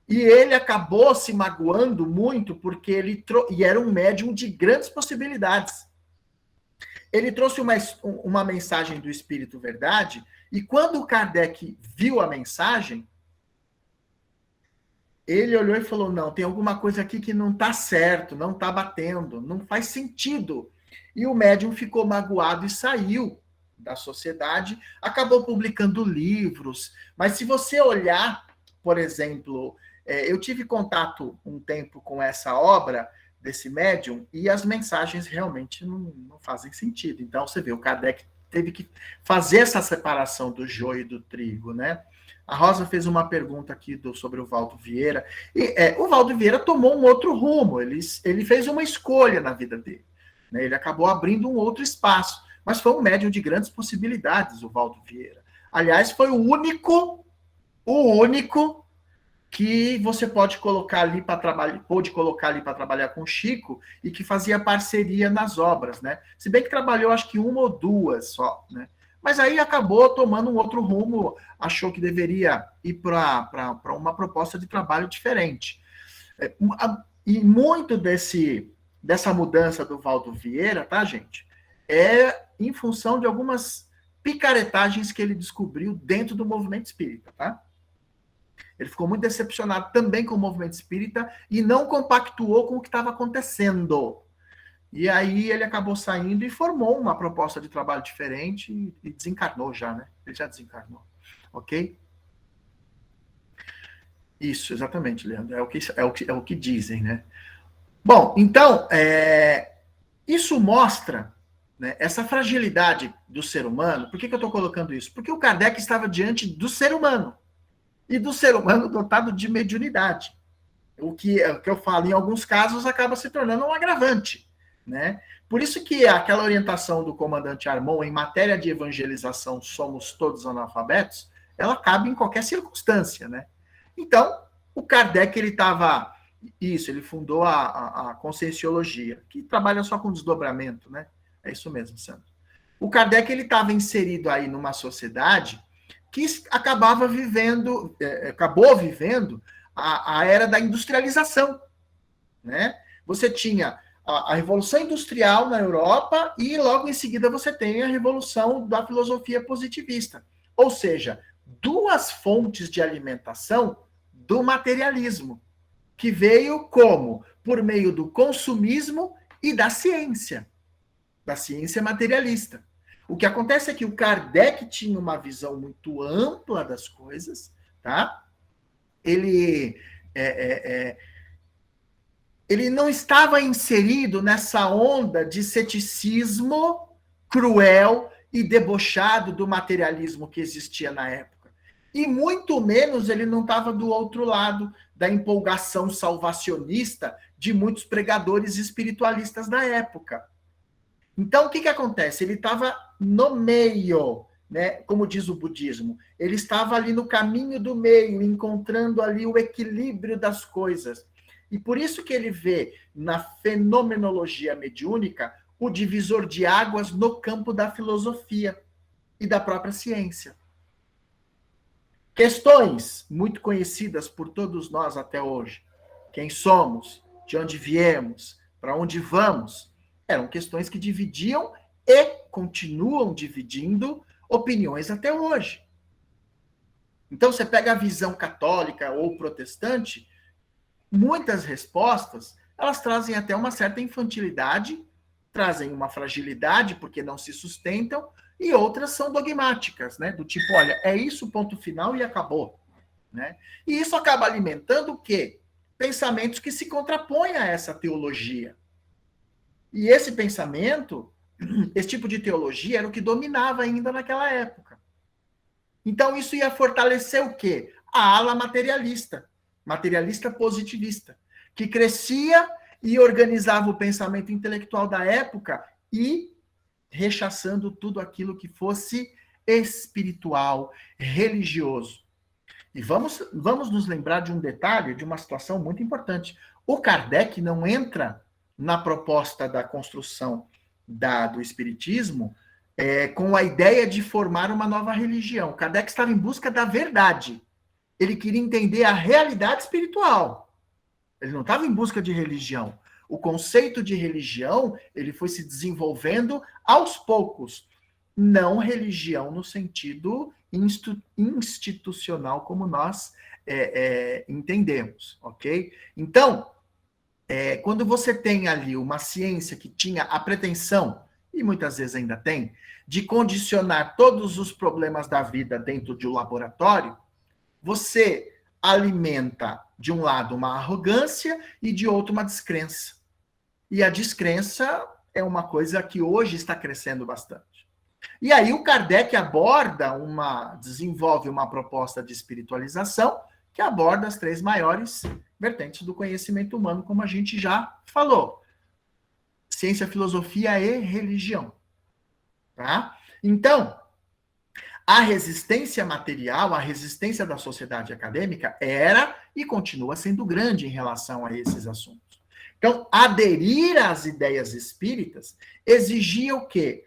Speaker 1: E ele acabou se magoando muito, porque e era um médium de grandes possibilidades. Ele trouxe uma mensagem do Espírito Verdade, e quando o Kardec viu a mensagem, ele olhou e falou, não, tem alguma coisa aqui que não está certo, não está batendo, não faz sentido. E o médium ficou magoado e saiu da sociedade, acabou publicando livros, mas se você olhar, por exemplo, Eu tive contato um tempo com essa obra desse médium e as mensagens realmente não fazem sentido. Então, você vê, o Kardec teve que fazer essa separação do joio e do trigo, né? A Rosa fez uma pergunta aqui sobre o Valdo Vieira. E, o Valdo Vieira tomou um outro rumo, ele fez uma escolha na vida dele, né? Ele acabou abrindo um outro espaço, mas foi um médium de grandes possibilidades, o Valdo Vieira. Aliás, foi o único que você pode colocar ali para trabalhar com o Chico e que fazia parceria nas obras, né? Se bem que trabalhou acho que uma ou duas só, né? Mas aí acabou tomando um outro rumo, achou que deveria ir para uma proposta de trabalho diferente. E muito dessa mudança do Valdo Vieira, tá, gente? É em função de algumas picaretagens que ele descobriu dentro do movimento espírita, tá? Ele ficou muito decepcionado também com o movimento espírita e não compactuou com o que estava acontecendo. E aí ele acabou saindo e formou uma proposta de trabalho diferente e desencarnou já, né? Ele já desencarnou, ok? Isso, exatamente, Leandro. É o que dizem, né? Bom, então, isso mostra, né, essa fragilidade do ser humano. Por que eu estou colocando isso? Porque o Kardec estava diante do ser humano. E do ser humano dotado de mediunidade. O que eu falo, em alguns casos, acaba se tornando um agravante, né? Por isso que aquela orientação do comandante Armon em matéria de evangelização, somos todos analfabetos, ela cabe em qualquer circunstância, né? Então, o Kardec, ele fundou a Conscienciologia, que trabalha só com desdobramento, né? É isso mesmo, Sandro. O Kardec, ele estava inserido aí numa sociedade que acabou vivendo a era da industrialização, né? Você tinha a Revolução Industrial na Europa e logo em seguida você tem a Revolução da Filosofia Positivista. Ou seja, duas fontes de alimentação do materialismo, que veio como? Por meio do consumismo e da ciência materialista. O que acontece é que o Kardec tinha uma visão muito ampla das coisas, tá? Ele não estava inserido nessa onda de ceticismo cruel e debochado do materialismo que existia na época. E muito menos ele não estava do outro lado da empolgação salvacionista de muitos pregadores espiritualistas da época. Então, o que acontece? Ele estava no meio, né? Como diz o budismo, ele estava ali no caminho do meio, encontrando ali o equilíbrio das coisas. E por isso que ele vê na fenomenologia mediúnica o divisor de águas no campo da filosofia e da própria ciência. Questões muito conhecidas por todos nós até hoje. Quem somos? De onde viemos? Para onde vamos? Eram questões que dividiam e continuam dividindo opiniões até hoje. Então, você pega a visão católica ou protestante, muitas respostas, elas trazem até uma certa infantilidade, trazem uma fragilidade, porque não se sustentam, e outras são dogmáticas, né? Do tipo, olha, é isso, ponto final, e acabou. Né? E isso acaba alimentando o quê? Pensamentos que se contrapõem a essa teologia. E esse pensamento, esse tipo de teologia, era o que dominava ainda naquela época. Então, isso ia fortalecer o quê? A ala materialista positivista, que crescia e organizava o pensamento intelectual da época e rechaçando tudo aquilo que fosse espiritual, religioso. E vamos nos lembrar de um detalhe, de uma situação muito importante. O Kardec não entra na proposta da construção do espiritismo com a ideia de formar uma nova religião. Kardec estava em busca da verdade. Ele queria entender a realidade espiritual. Ele não estava em busca de religião. O conceito de religião, ele foi se desenvolvendo aos poucos. Não religião no sentido institucional como nós entendemos, ok? Então, quando você tem ali uma ciência que tinha a pretensão, e muitas vezes ainda tem, de condicionar todos os problemas da vida dentro de um laboratório, você alimenta de um lado, uma arrogância e de outro, uma descrença. E a descrença é uma coisa que hoje está crescendo bastante. E aí o Kardec desenvolve uma proposta de espiritualização que aborda as 3 maiores vertentes do conhecimento humano, como a gente já falou. Ciência, filosofia e religião. Tá? Então, a resistência material, a resistência da sociedade acadêmica era e continua sendo grande em relação a esses assuntos. Então, aderir às ideias espíritas exigia o quê?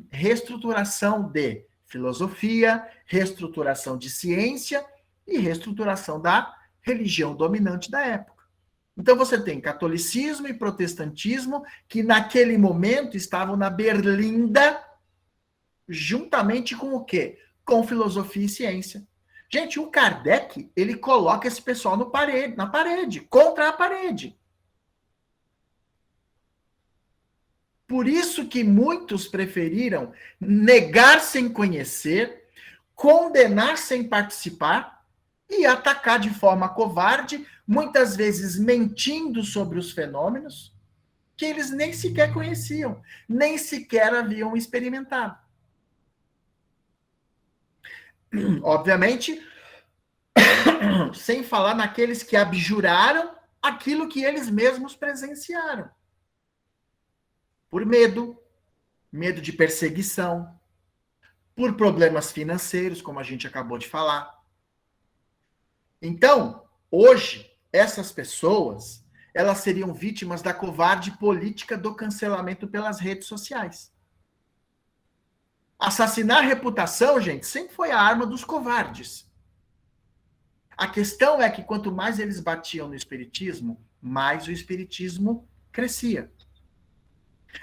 Speaker 1: Reestruturação de filosofia, reestruturação de ciência e reestruturação da religião dominante da época. Então, você tem catolicismo e protestantismo que, naquele momento, estavam na berlinda, juntamente com o quê? Com filosofia e ciência. Gente, o Kardec, ele coloca esse pessoal na parede, contra a parede. Por isso que muitos preferiram negar sem conhecer, condenar sem participar e atacar de forma covarde, muitas vezes mentindo sobre os fenômenos que eles nem sequer conheciam, nem sequer haviam experimentado. Obviamente, sem falar naqueles que abjuraram aquilo que eles mesmos presenciaram. Por medo de perseguição, por problemas financeiros, como a gente acabou de falar. Então, hoje, essas pessoas, elas seriam vítimas da covarde política do cancelamento pelas redes sociais. Assassinar a reputação, gente, sempre foi a arma dos covardes. A questão é que quanto mais eles batiam no espiritismo, mais o espiritismo crescia.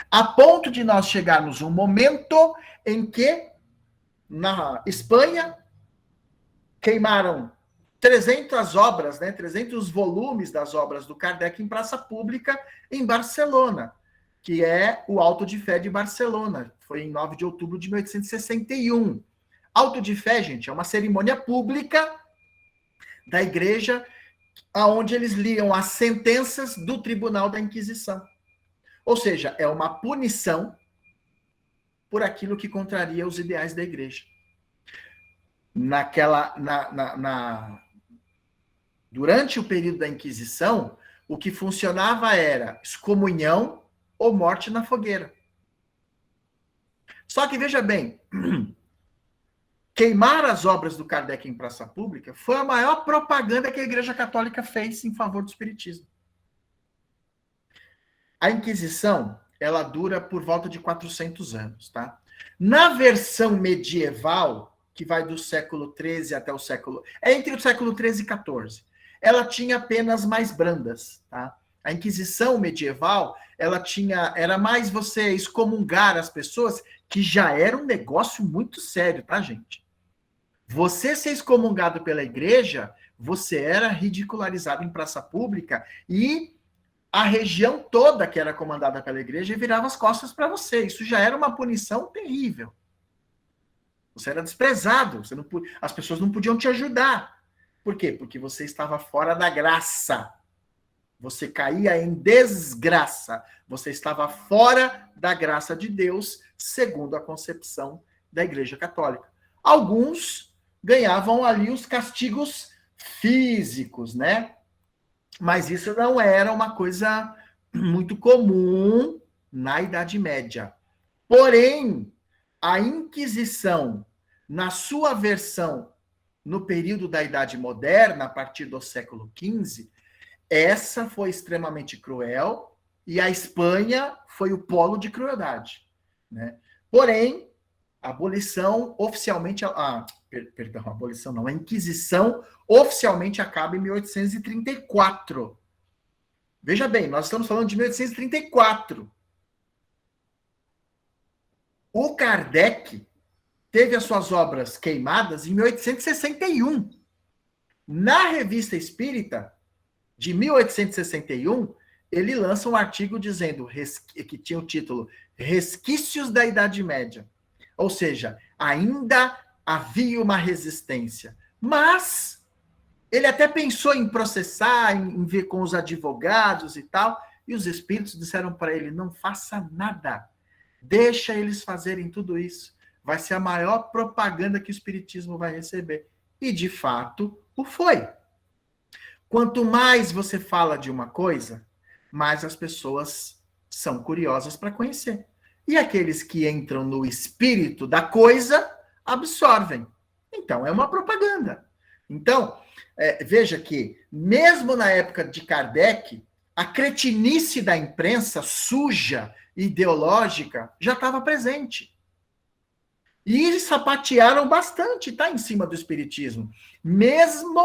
Speaker 1: A ponto de nós chegarmos um momento em que, na Espanha, queimaram 300 obras, 300 volumes das obras do Kardec em praça pública em Barcelona, que é o Auto de Fé de Barcelona. Foi em 9 de outubro de 1861. Auto de Fé, gente, é uma cerimônia pública da igreja, onde eles liam as sentenças do Tribunal da Inquisição. Ou seja, é uma punição por aquilo que contraria os ideais da igreja. Durante o período da Inquisição, o que funcionava era excomunhão ou morte na fogueira. Só que, veja bem, queimar as obras do Kardec em praça pública foi a maior propaganda que a Igreja Católica fez em favor do espiritismo. A Inquisição, ela dura por volta de 400 anos, tá? Na versão medieval, que vai do século XIII até o século... entre o século XIII e XIV, ela tinha penas mais brandas, tá? A Inquisição medieval, era mais você excomungar as pessoas, que já era um negócio muito sério, tá, gente? Você ser excomungado pela igreja, você era ridicularizado em praça pública e a região toda que era comandada pela igreja virava as costas para você. Isso já era uma punição terrível. Você era desprezado, as pessoas não podiam te ajudar. Por quê? Porque você estava fora da graça. Você caía em desgraça. Você estava fora da graça de Deus, segundo a concepção da Igreja Católica. Alguns ganhavam ali os castigos físicos, né? Mas isso não era uma coisa muito comum na Idade Média. Porém, a Inquisição, na sua versão no período da Idade Moderna, a partir do século XV, essa foi extremamente cruel e a Espanha foi o polo de crueldade, né? Porém, a abolição oficialmente... Perdão, a abolição não. A Inquisição oficialmente acaba em 1834. Veja bem, nós estamos falando de 1834. O Kardec teve as suas obras queimadas em 1861. Na Revista Espírita, de 1861, ele lança um artigo dizendo que tinha o título Resquícios da Idade Média. Ou seja, ainda havia uma resistência. Mas Ele até pensou em processar, em ver com os advogados e tal, e os espíritos disseram para ele, não faça nada, deixa eles fazerem tudo isso, vai ser a maior propaganda que o espiritismo vai receber. E, de fato, o foi. Quanto mais você fala de uma coisa, mais as pessoas são curiosas para conhecer. E aqueles que entram no espírito da coisa, absorvem. Então, é uma propaganda. Então, veja que, mesmo na época de Kardec, a cretinice da imprensa suja, ideológica, já estava presente. E eles sapatearam bastante, tá, em cima do espiritismo. Mesmo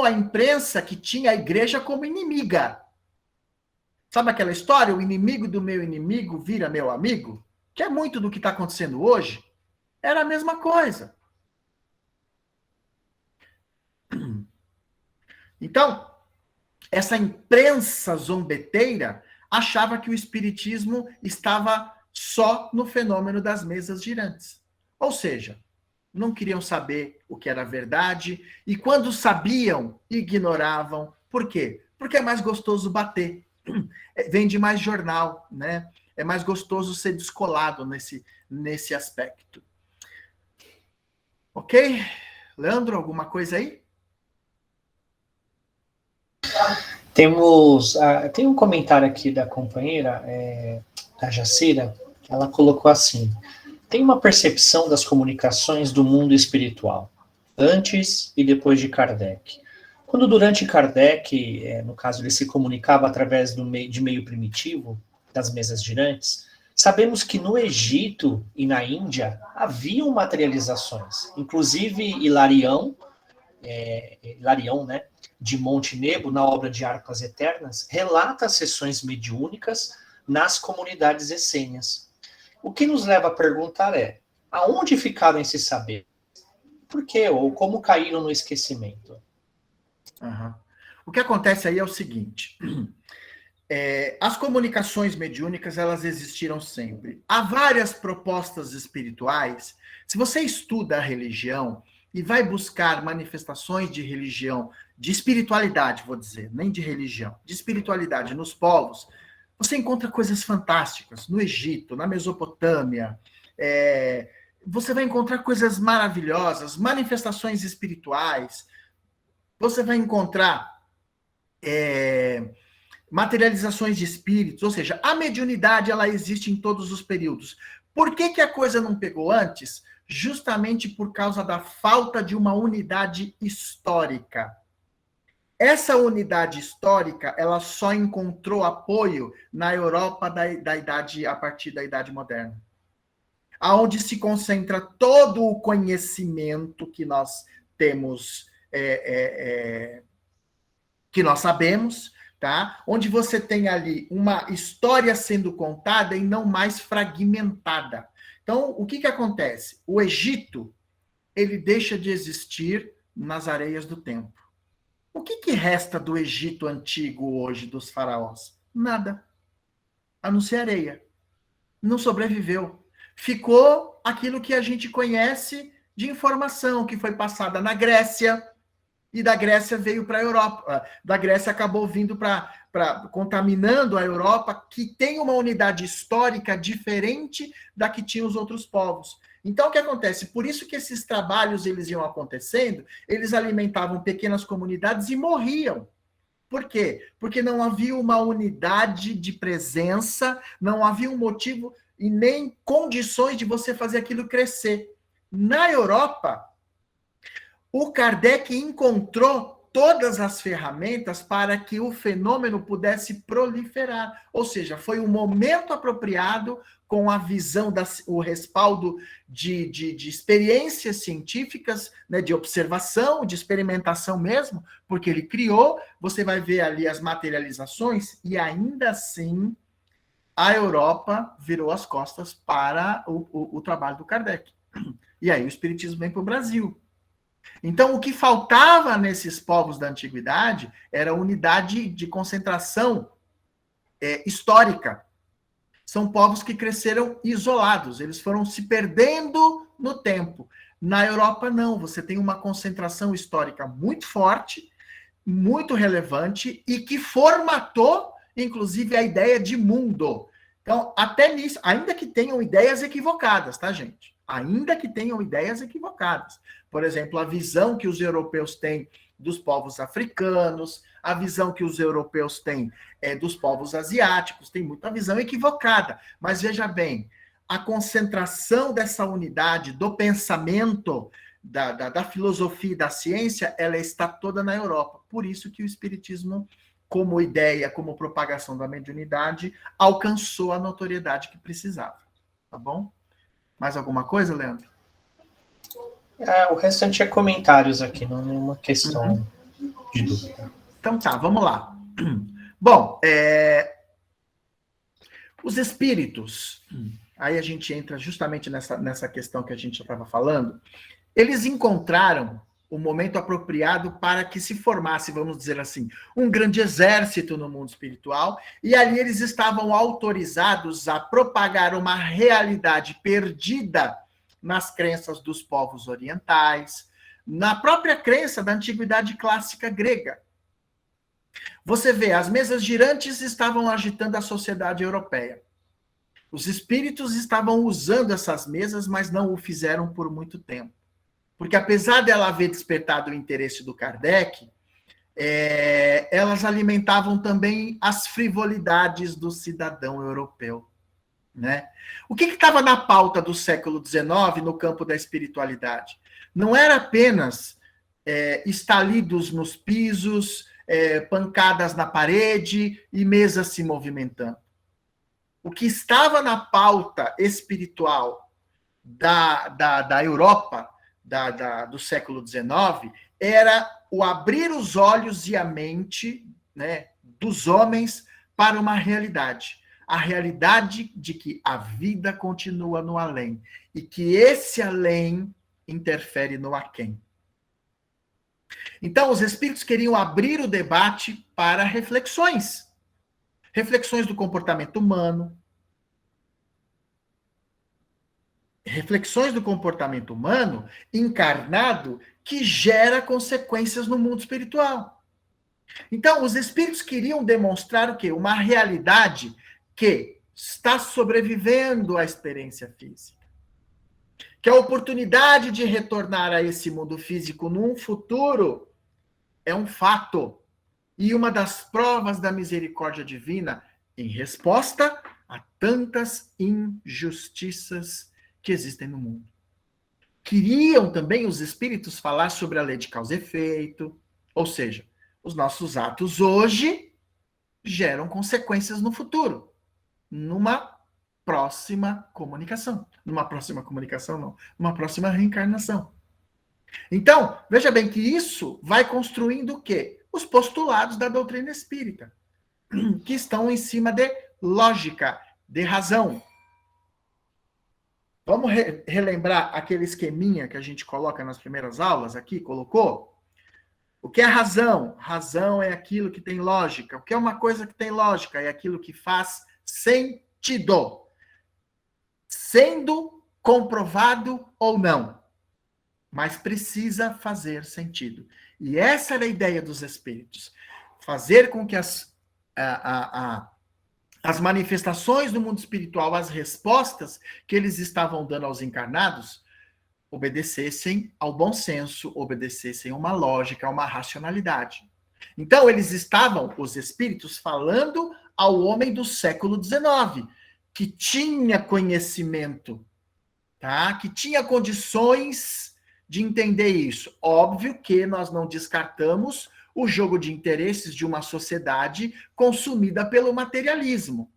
Speaker 1: a imprensa que tinha a igreja como inimiga. Sabe aquela história? O inimigo do meu inimigo vira meu amigo? Que é muito do que está acontecendo hoje. Era a mesma coisa. Então, essa imprensa zombeteira achava que o espiritismo estava só no fenômeno das mesas girantes. Ou seja, não queriam saber o que era verdade, e quando sabiam, ignoravam. Por quê? Porque é mais gostoso bater. Vende mais jornal, né? É mais gostoso ser descolado nesse aspecto. Ok? Leandro, alguma coisa aí?
Speaker 2: Tem um comentário aqui da companheira, da Jacira, ela colocou assim: tem uma percepção das comunicações do mundo espiritual, antes e depois de Kardec. Quando durante Kardec, no caso, ele se comunicava através de meio primitivo, das mesas girantes, sabemos que no Egito e na Índia haviam materializações, inclusive Hilarião, né, de Monte Nebo, na obra de Harpas Eternas, relata sessões mediúnicas nas comunidades essênias. O que nos leva a perguntar aonde ficaram esses saberes? Por quê? Ou como caíram no esquecimento?
Speaker 1: Uhum. O que acontece aí é o seguinte, as comunicações mediúnicas, elas existiram sempre. Há várias propostas espirituais. Se você estuda a religião e vai buscar manifestações de religião, de espiritualidade, vou dizer, nem de religião, de espiritualidade nos povos, você encontra coisas fantásticas no Egito, na Mesopotâmia. Você vai encontrar coisas maravilhosas, manifestações espirituais. Você vai encontrar materializações de espíritos, ou seja, a mediunidade ela existe em todos os períodos. Por que a coisa não pegou antes? Justamente por causa da falta de uma unidade histórica. Essa unidade histórica, ela só encontrou apoio na Europa da idade, a partir da Idade Moderna, aonde se concentra todo o conhecimento que nós temos, que nós sabemos, tá? Onde você tem ali uma história sendo contada e não mais fragmentada. Então, o que acontece? O Egito, ele deixa de existir nas areias do tempo. O que resta do Egito antigo hoje, dos faraós? Nada. A não ser areia. Não sobreviveu. Ficou aquilo que a gente conhece de informação que foi passada na Grécia, e da Grécia veio para a Europa. Da Grécia acabou vindo contaminando a Europa, que tem uma unidade histórica diferente da que tinham os outros povos. Então, o que acontece? Por isso que esses trabalhos eles iam acontecendo, eles alimentavam pequenas comunidades e morriam. Por quê? Porque não havia uma unidade de presença, não havia um motivo e nem condições de você fazer aquilo crescer. Na Europa, o Kardec encontrou todas as ferramentas para que o fenômeno pudesse proliferar. Ou seja, foi um momento apropriado, com a visão, o respaldo de experiências científicas, né, de observação, de experimentação mesmo, porque ele criou, você vai ver ali as materializações, e ainda assim a Europa virou as costas para o trabalho do Kardec. E aí o espiritismo vem para o Brasil. Então, o que faltava nesses povos da antiguidade era unidade de concentração histórica. São povos que cresceram isolados, eles foram se perdendo no tempo. Na Europa, não. Você tem uma concentração histórica muito forte, muito relevante e que formatou, inclusive, a ideia de mundo. Então, até nisso, ainda que tenham ideias equivocadas, tá, gente? Ainda que tenham ideias equivocadas. Por exemplo, a visão que os europeus têm dos povos africanos, a visão que os europeus têm dos povos asiáticos, tem muita visão equivocada. Mas veja bem, a concentração dessa unidade do pensamento, da filosofia e da ciência, ela está toda na Europa. Por isso que o Espiritismo, como ideia, como propagação da mediunidade, alcançou a notoriedade que precisava. Tá bom? Mais alguma coisa, Leandro?
Speaker 2: O restante é comentários aqui, não é uma questão de dúvida.
Speaker 1: Então tá, vamos lá. Bom, os espíritos, aí a gente entra justamente nessa questão que a gente já estava falando, eles encontraram o momento apropriado para que se formasse, vamos dizer assim, um grande exército no mundo espiritual, e ali eles estavam autorizados a propagar uma realidade perdida nas crenças dos povos orientais, na própria crença da antiguidade clássica grega. Você vê, as mesas girantes estavam agitando a sociedade europeia. Os espíritos estavam usando essas mesas, mas não o fizeram por muito tempo. Porque apesar dela haver despertado o interesse do Kardec, elas alimentavam também as frivolidades do cidadão europeu. Né? O que estava na pauta do século XIX no campo da espiritualidade? Não era apenas estalidos nos pisos, pancadas na parede e mesas se movimentando. O que estava na pauta espiritual da Europa, do século XIX, era o abrir os olhos e a mente, né, dos homens para uma realidade. A realidade de que a vida continua no além e que esse além interfere no aquém. Então, os espíritos queriam abrir o debate para reflexões. Reflexões do comportamento humano. Reflexões do comportamento humano encarnado que gera consequências no mundo espiritual. Então, os espíritos queriam demonstrar o quê? Uma realidade que está sobrevivendo à experiência física. Que a oportunidade de retornar a esse mundo físico num futuro é um fato. E uma das provas da misericórdia divina em resposta a tantas injustiças que existem no mundo. Queriam também os espíritos falar sobre a lei de causa e efeito, ou seja, os nossos atos hoje geram consequências no futuro, numa próxima comunicação. Numa próxima comunicação, não. Numa próxima reencarnação. Então, veja bem que isso vai construindo o quê? Os postulados da doutrina espírita, que estão em cima de lógica, de razão. Vamos relembrar aquele esqueminha que a gente coloca nas primeiras aulas aqui, colocou? O que é razão? Razão é aquilo que tem lógica. O que é uma coisa que tem lógica? É aquilo que faz sentido. Sendo comprovado ou não. Mas precisa fazer sentido. E essa era a ideia dos espíritos. Fazer com que as manifestações do mundo espiritual, as respostas que eles estavam dando aos encarnados, obedecessem ao bom senso, obedecessem a uma lógica, a uma racionalidade. Então, eles estavam, os espíritos, falando ao homem do século XIX, que tinha conhecimento, tá? Que tinha condições de entender isso. Óbvio que nós não descartamos o jogo de interesses de uma sociedade consumida pelo materialismo.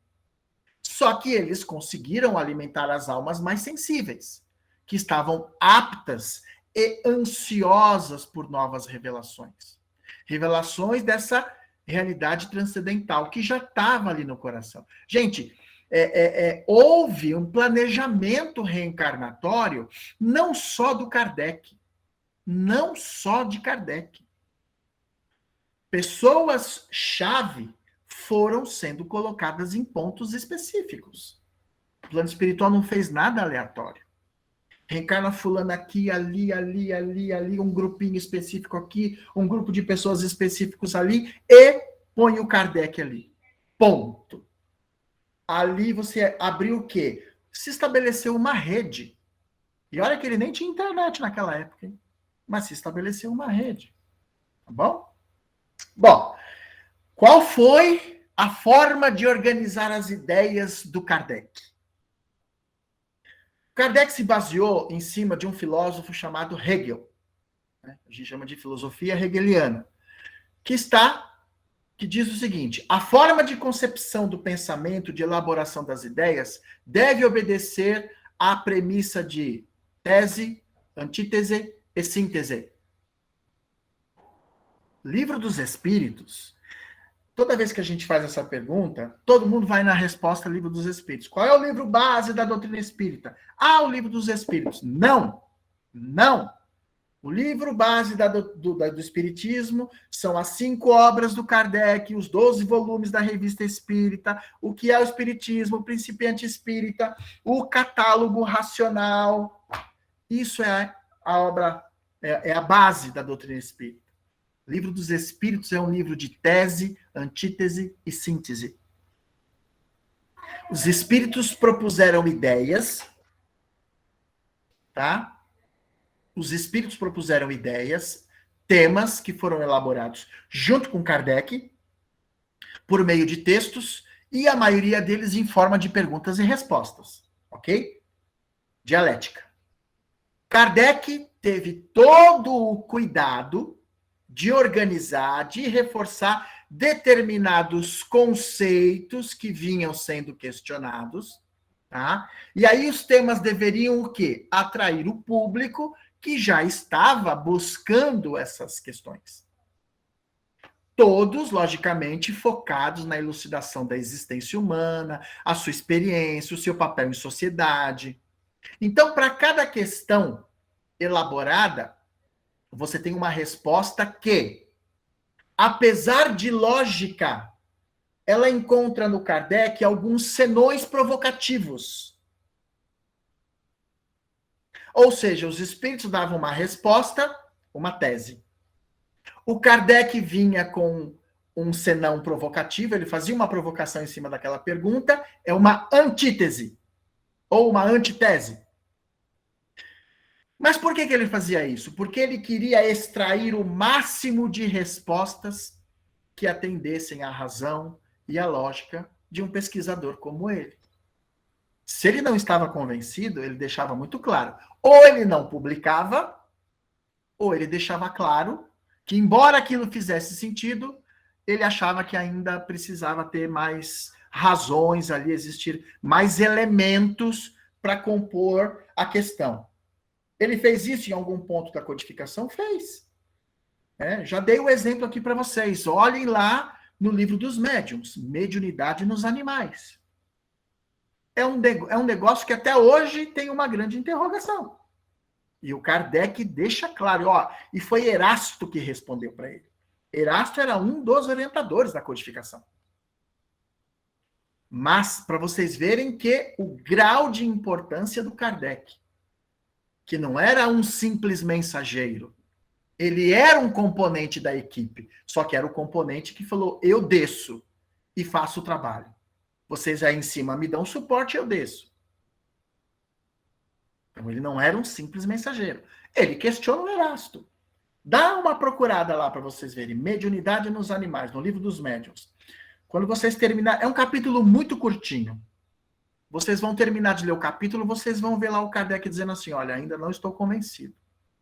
Speaker 1: Só que eles conseguiram alimentar as almas mais sensíveis, que estavam aptas e ansiosas por novas revelações. Revelações dessa realidade transcendental que já estava ali no coração. Gente, houve um planejamento reencarnatório não só do Kardec, não só de Kardec. Pessoas-chave foram sendo colocadas em pontos específicos. O plano espiritual não fez nada aleatório. Reencarna fulano aqui, ali, ali, ali, ali, um grupinho específico aqui, um grupo de pessoas específicos ali, e põe o Kardec ali. Ponto. Ali você abriu o quê? Se estabeleceu uma rede. E olha que ele nem tinha internet naquela época, hein? Mas se estabeleceu uma rede. Tá bom? Bom, qual foi a forma de organizar as ideias do Kardec? Kardec se baseou em cima de um filósofo chamado Hegel, né? A gente chama de filosofia hegeliana, que diz o seguinte: a forma de concepção do pensamento, de elaboração das ideias, deve obedecer à premissa de tese, antítese e síntese. Livro dos Espíritos. Toda vez que a gente faz essa pergunta, todo mundo vai na resposta Livro dos Espíritos. Qual é o livro base da doutrina espírita? Ah, o Livro dos Espíritos. Não, não. O livro base do Espiritismo são as 5 obras do Kardec, os 12 volumes da Revista Espírita, o que é o Espiritismo, o Principiante Espírita, o Catálogo Racional. Isso é a obra, é a base da doutrina espírita. Livro dos Espíritos é um livro de tese, antítese e síntese. Os espíritos propuseram ideias, tá? Os espíritos propuseram ideias, temas que foram elaborados junto com Kardec, por meio de textos, e a maioria deles em forma de perguntas e respostas, ok? Dialética. Kardec teve todo o cuidado de organizar, de reforçar determinados conceitos que vinham sendo questionados, tá? E aí os temas deveriam o quê? Atrair o público que já estava buscando essas questões. Todos, logicamente, focados na elucidação da existência humana, a sua experiência, o seu papel em sociedade. Então, para cada questão elaborada, você tem uma resposta que, apesar de lógica, ela encontra no Kardec alguns senões provocativos. Ou seja, os espíritos davam uma resposta, uma tese. O Kardec vinha com um senão provocativo, ele fazia uma provocação em cima daquela pergunta, é uma antítese, ou uma antitese. Mas por que ele fazia isso? Porque ele queria extrair o máximo de respostas que atendessem à razão e à lógica de um pesquisador como ele. Se ele não estava convencido, ele deixava muito claro. Ou ele não publicava, ou ele deixava claro que, embora aquilo fizesse sentido, ele achava que ainda precisava ter mais razões ali, existir mais elementos para compor a questão. Ele fez isso em algum ponto da codificação? Fez. Já dei o exemplo aqui para vocês. Olhem lá no livro dos médiuns, Mediunidade nos Animais. É um negócio que até hoje tem uma grande interrogação. E o Kardec deixa claro, e foi Erasto que respondeu para ele. Erasto era um dos orientadores da codificação. Mas, para vocês verem que o grau de importância do Kardec, que não era um simples mensageiro, ele era um componente da equipe, só que era o componente que falou, eu desço e faço o trabalho. Vocês aí em cima me dão suporte, eu desço. Então ele não era um simples mensageiro. Ele questiona o Erasto. Dá uma procurada lá para vocês verem, Mediunidade nos Animais, no livro dos médiuns. Quando vocês terminarem, é um capítulo muito curtinho. Vocês vão terminar de ler o capítulo, vocês vão ver lá o Kardec dizendo assim, olha, ainda não estou convencido.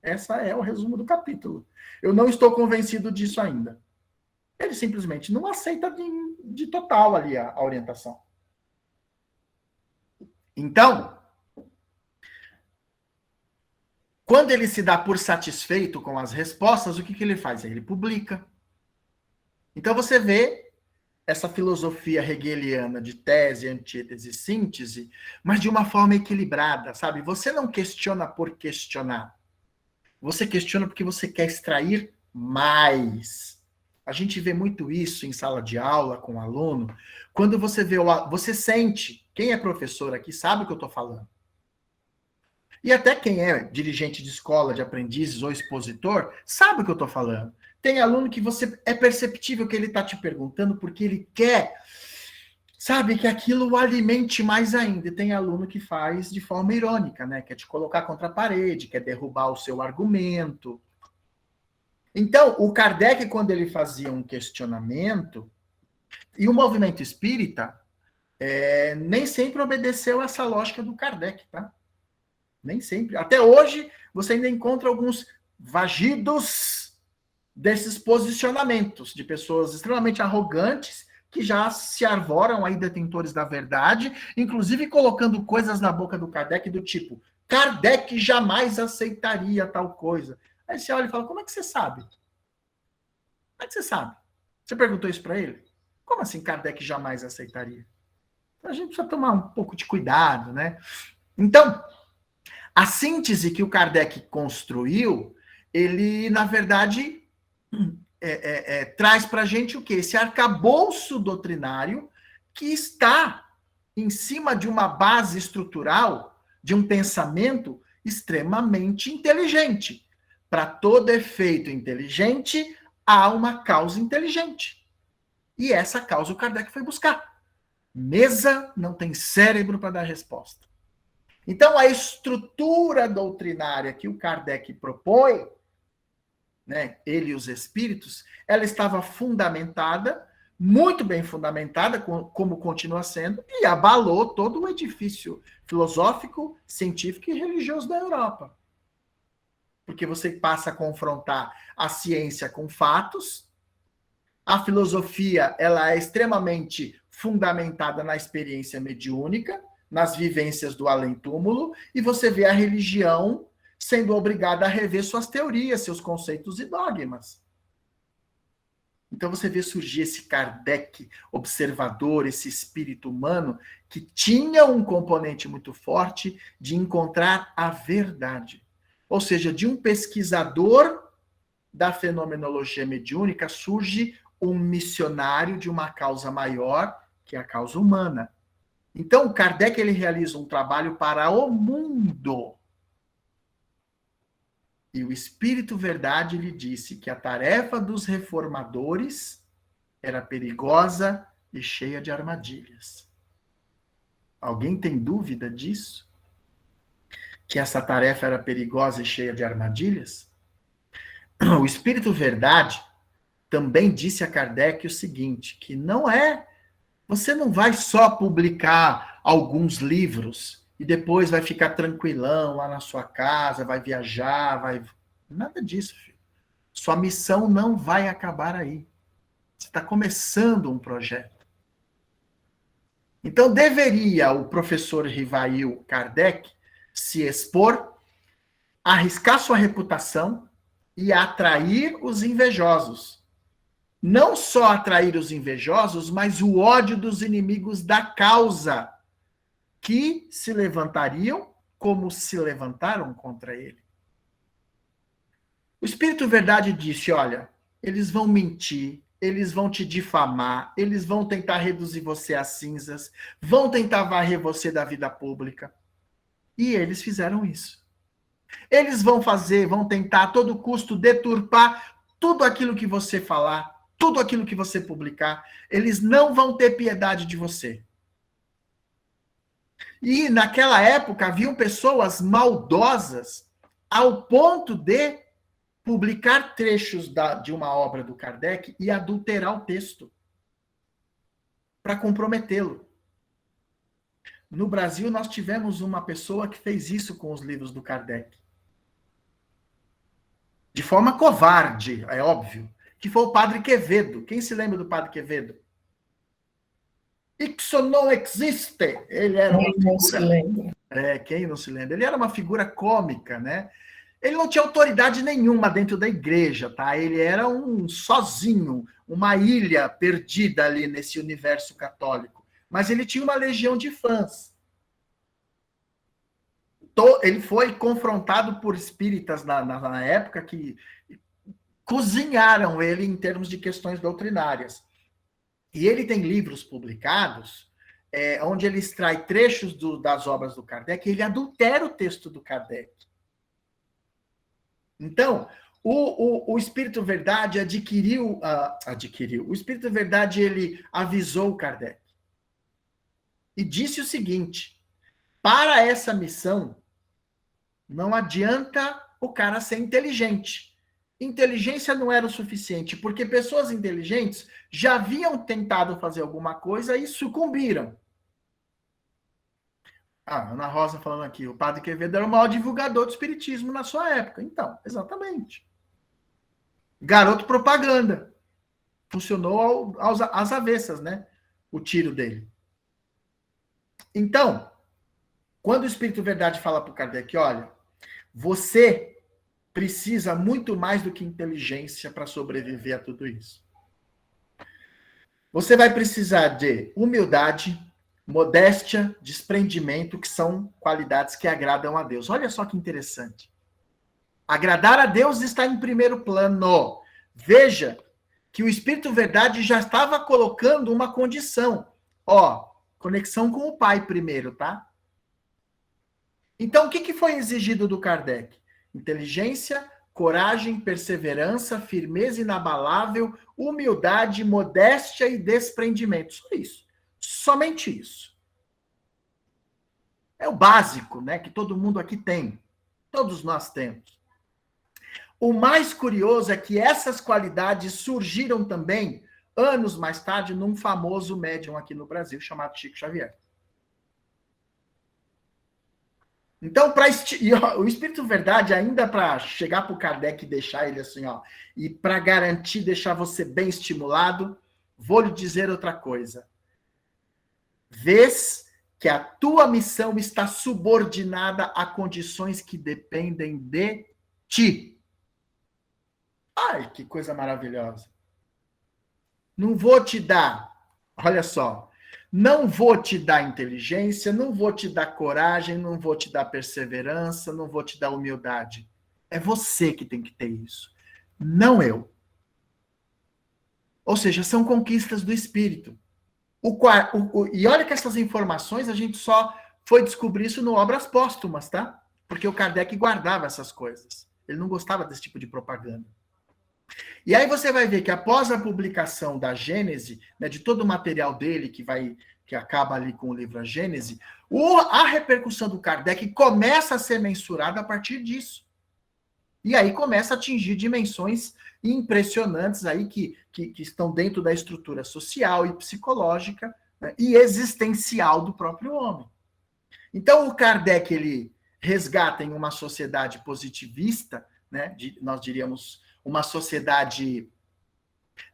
Speaker 1: Essa é o resumo do capítulo. Eu não estou convencido disso ainda. Ele simplesmente não aceita de total ali a orientação. Então, quando ele se dá por satisfeito com as respostas, o que ele faz? Ele publica. Então você vê essa filosofia hegeliana de tese, antítese, síntese, mas de uma forma equilibrada, sabe? Você não questiona por questionar. Você questiona porque você quer extrair mais. A gente vê muito isso em sala de aula com o aluno. Quando você vê você sente, quem é professor aqui sabe o que eu estou falando. E até quem é dirigente de escola, de aprendizes ou expositor, sabe o que eu estou falando. Tem aluno que você é perceptível que ele está te perguntando porque ele quer, sabe, que aquilo o alimente mais ainda. E tem aluno que faz de forma irônica, né? Quer te colocar contra a parede, quer derrubar o seu argumento. Então, o Kardec, quando ele fazia um questionamento, e o movimento espírita nem sempre obedeceu essa lógica do Kardec, tá? Nem sempre. Até hoje, você ainda encontra alguns vagidos desses posicionamentos de pessoas extremamente arrogantes que já se arvoram aí detentores da verdade, inclusive colocando coisas na boca do Kardec do tipo, Kardec jamais aceitaria tal coisa. Aí você olha e fala, como é que você sabe? Como é que você sabe? Você perguntou isso para ele? Como assim Kardec jamais aceitaria? Então, a gente precisa tomar um pouco de cuidado, né? Então, a síntese que o Kardec construiu, ele, na verdade, traz para a gente o quê? Esse arcabouço doutrinário que está em cima de uma base estrutural, de um pensamento extremamente inteligente. Para todo efeito inteligente, há uma causa inteligente. E essa causa o Kardec foi buscar. Mesa não tem cérebro para dar resposta. Então, a estrutura doutrinária que o Kardec propõe, né, ele e os espíritos, ela estava fundamentada, muito bem fundamentada, como continua sendo, e abalou todo o edifício filosófico, científico e religioso da Europa. Porque você passa a confrontar a ciência com fatos, a filosofia ela é extremamente fundamentada na experiência mediúnica, nas vivências do além-túmulo, e você vê a religião sendo obrigada a rever suas teorias, seus conceitos e dogmas. Então você vê surgir esse Kardec observador, esse espírito humano, que tinha um componente muito forte de encontrar a verdade. Ou seja, de um pesquisador da fenomenologia mediúnica surge um missionário de uma causa maior, que é a causa humana. Então, Kardec ele realiza um trabalho para o mundo. E o Espírito Verdade lhe disse que a tarefa dos reformadores era perigosa e cheia de armadilhas. Alguém tem dúvida disso? Que essa tarefa era perigosa e cheia de armadilhas? O Espírito Verdade também disse a Kardec o seguinte, que você não vai só publicar alguns livros e depois vai ficar tranquilão lá na sua casa, vai viajar, nada disso, filho. Sua missão não vai acabar aí. Você está começando um projeto. Então, deveria o professor Rivail Kardec se expor, arriscar sua reputação e atrair os invejosos. Não só atrair os invejosos, mas o ódio dos inimigos da causa, que se levantariam como se levantaram contra ele. O Espírito Verdade disse, olha, eles vão mentir, eles vão te difamar, eles vão tentar reduzir você a cinzas, vão tentar varrer você da vida pública. E eles fizeram isso. Eles vão tentar a todo custo deturpar tudo aquilo que você falar, tudo aquilo que você publicar. Eles não vão ter piedade de você. E naquela época haviam pessoas maldosas ao ponto de publicar trechos de uma obra do Kardec e adulterar o texto para comprometê-lo. No Brasil, nós tivemos uma pessoa que fez isso com os livros do Kardec. De forma covarde, é óbvio, que foi o Padre Quevedo. Quem se lembra do Padre Quevedo? Isso não existe! Ele era uma figura... quem não se lembra? Ele era uma figura cômica, né? Ele não tinha autoridade nenhuma dentro da igreja, tá? Ele era um sozinho, uma ilha perdida ali nesse universo católico. Mas ele tinha uma legião de fãs. Ele foi confrontado por espíritas na época que cozinharam ele em termos de questões doutrinárias. E ele tem livros publicados onde ele extrai trechos das obras do Kardec, ele adultera o texto do Kardec. Então, o Espírito Verdade adquiriu, o Espírito Verdade, ele avisou o Kardec e disse o seguinte: para essa missão, não adianta o cara ser inteligente. Inteligência não era o suficiente, porque pessoas inteligentes já haviam tentado fazer alguma coisa e sucumbiram. Ana Rosa falando aqui, o Padre Quevedo era o maior divulgador do espiritismo na sua época. Então, exatamente. Garoto propaganda. Funcionou às avessas, né? O tiro dele. Então, quando o Espírito Verdade fala para o Kardec, olha, você precisa muito mais do que inteligência para sobreviver a tudo isso. Você vai precisar de humildade, modéstia, desprendimento, que são qualidades que agradam a Deus. Olha só que interessante. Agradar a Deus está em primeiro plano. Veja que o Espírito Verdade já estava colocando uma condição. Conexão com o Pai primeiro, tá? Então, o que foi exigido do Kardec? Inteligência, coragem, perseverança, firmeza inabalável, humildade, modéstia e desprendimento. Só isso. Somente isso. É o básico, né? Que todo mundo aqui tem. Todos nós temos. O mais curioso é que essas qualidades surgiram também, anos mais tarde, num famoso médium aqui no Brasil, chamado Chico Xavier. Então, o Espírito Verdade, ainda para chegar para o Kardec e deixar ele assim, e para garantir deixar você bem estimulado, vou lhe dizer outra coisa. Vês que a tua missão está subordinada a condições que dependem de ti. Ai, que coisa maravilhosa. Não vou te dar, olha só, não vou te dar inteligência, não vou te dar coragem, não vou te dar perseverança, não vou te dar humildade. É você que tem que ter isso, não eu. Ou seja, são conquistas do espírito. E olha que essas informações a gente só foi descobrir isso no Obras Póstumas, tá? Porque o Kardec guardava essas coisas. Ele não gostava desse tipo de propaganda. E aí você vai ver que após a publicação da Gênese, né, de todo o material dele, que acaba ali com o livro A Gênese, a repercussão do Kardec começa a ser mensurada a partir disso. E aí começa a atingir dimensões impressionantes aí que estão dentro da estrutura social e psicológica, né, e existencial do próprio homem. Então o Kardec, ele resgata em uma sociedade positivista, né, nós diríamos uma sociedade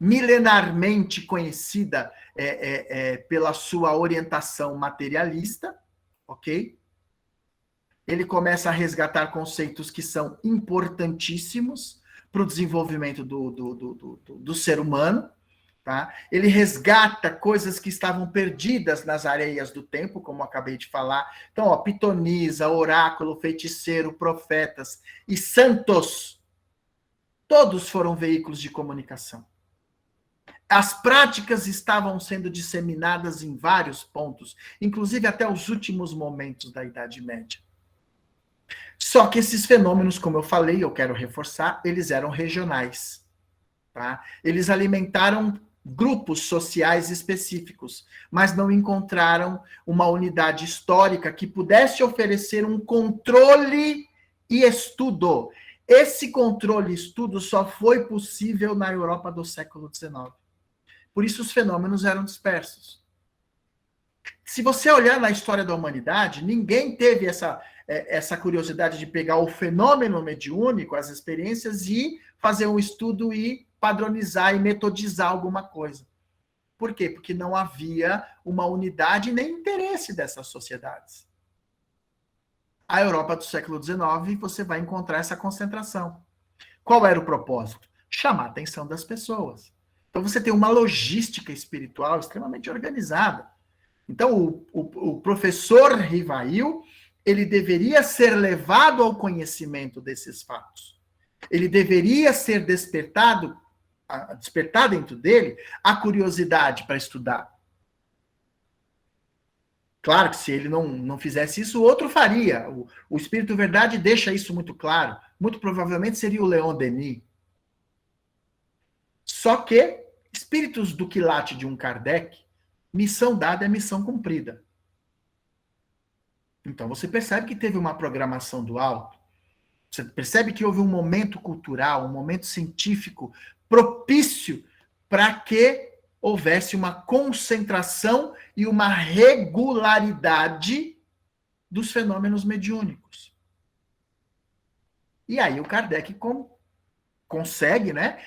Speaker 1: milenarmente conhecida pela sua orientação materialista, ok? Ele começa a resgatar conceitos que são importantíssimos para o desenvolvimento do ser humano, tá? Ele resgata coisas que estavam perdidas nas areias do tempo, como eu acabei de falar. Então, pitonisa, oráculo, feiticeiro, profetas e santos, todos foram veículos de comunicação. As práticas estavam sendo disseminadas em vários pontos, inclusive até os últimos momentos da Idade Média. Só que esses fenômenos, como eu falei, eu quero reforçar, eles eram regionais. Tá? Eles alimentaram grupos sociais específicos, mas não encontraram uma unidade histórica que pudesse oferecer um controle e estudo. Esse controle e estudo só foi possível na Europa do século XIX. Por isso os fenômenos eram dispersos. Se você olhar na história da humanidade, ninguém teve essa curiosidade de pegar o fenômeno mediúnico, as experiências, e fazer um estudo e padronizar e metodizar alguma coisa. Por quê? Porque não havia uma unidade nem interesse dessas sociedades. A Europa do século XIX, você vai encontrar essa concentração. Qual era o propósito? Chamar a atenção das pessoas. Então você tem uma logística espiritual extremamente organizada. Então o professor Rivail, ele deveria ser levado ao conhecimento desses fatos. Ele deveria ser despertar dentro dele a curiosidade para estudar. Claro que se ele não fizesse isso, o outro faria. O Espírito Verdade deixa isso muito claro. Muito provavelmente seria o Leon Denis. Só que, espíritos do quilate de um Kardec, missão dada é missão cumprida. Então você percebe que teve uma programação do alto. Você percebe que houve um momento cultural, um momento científico propício para que houvesse uma concentração e uma regularidade dos fenômenos mediúnicos. E aí o Kardec consegue, né,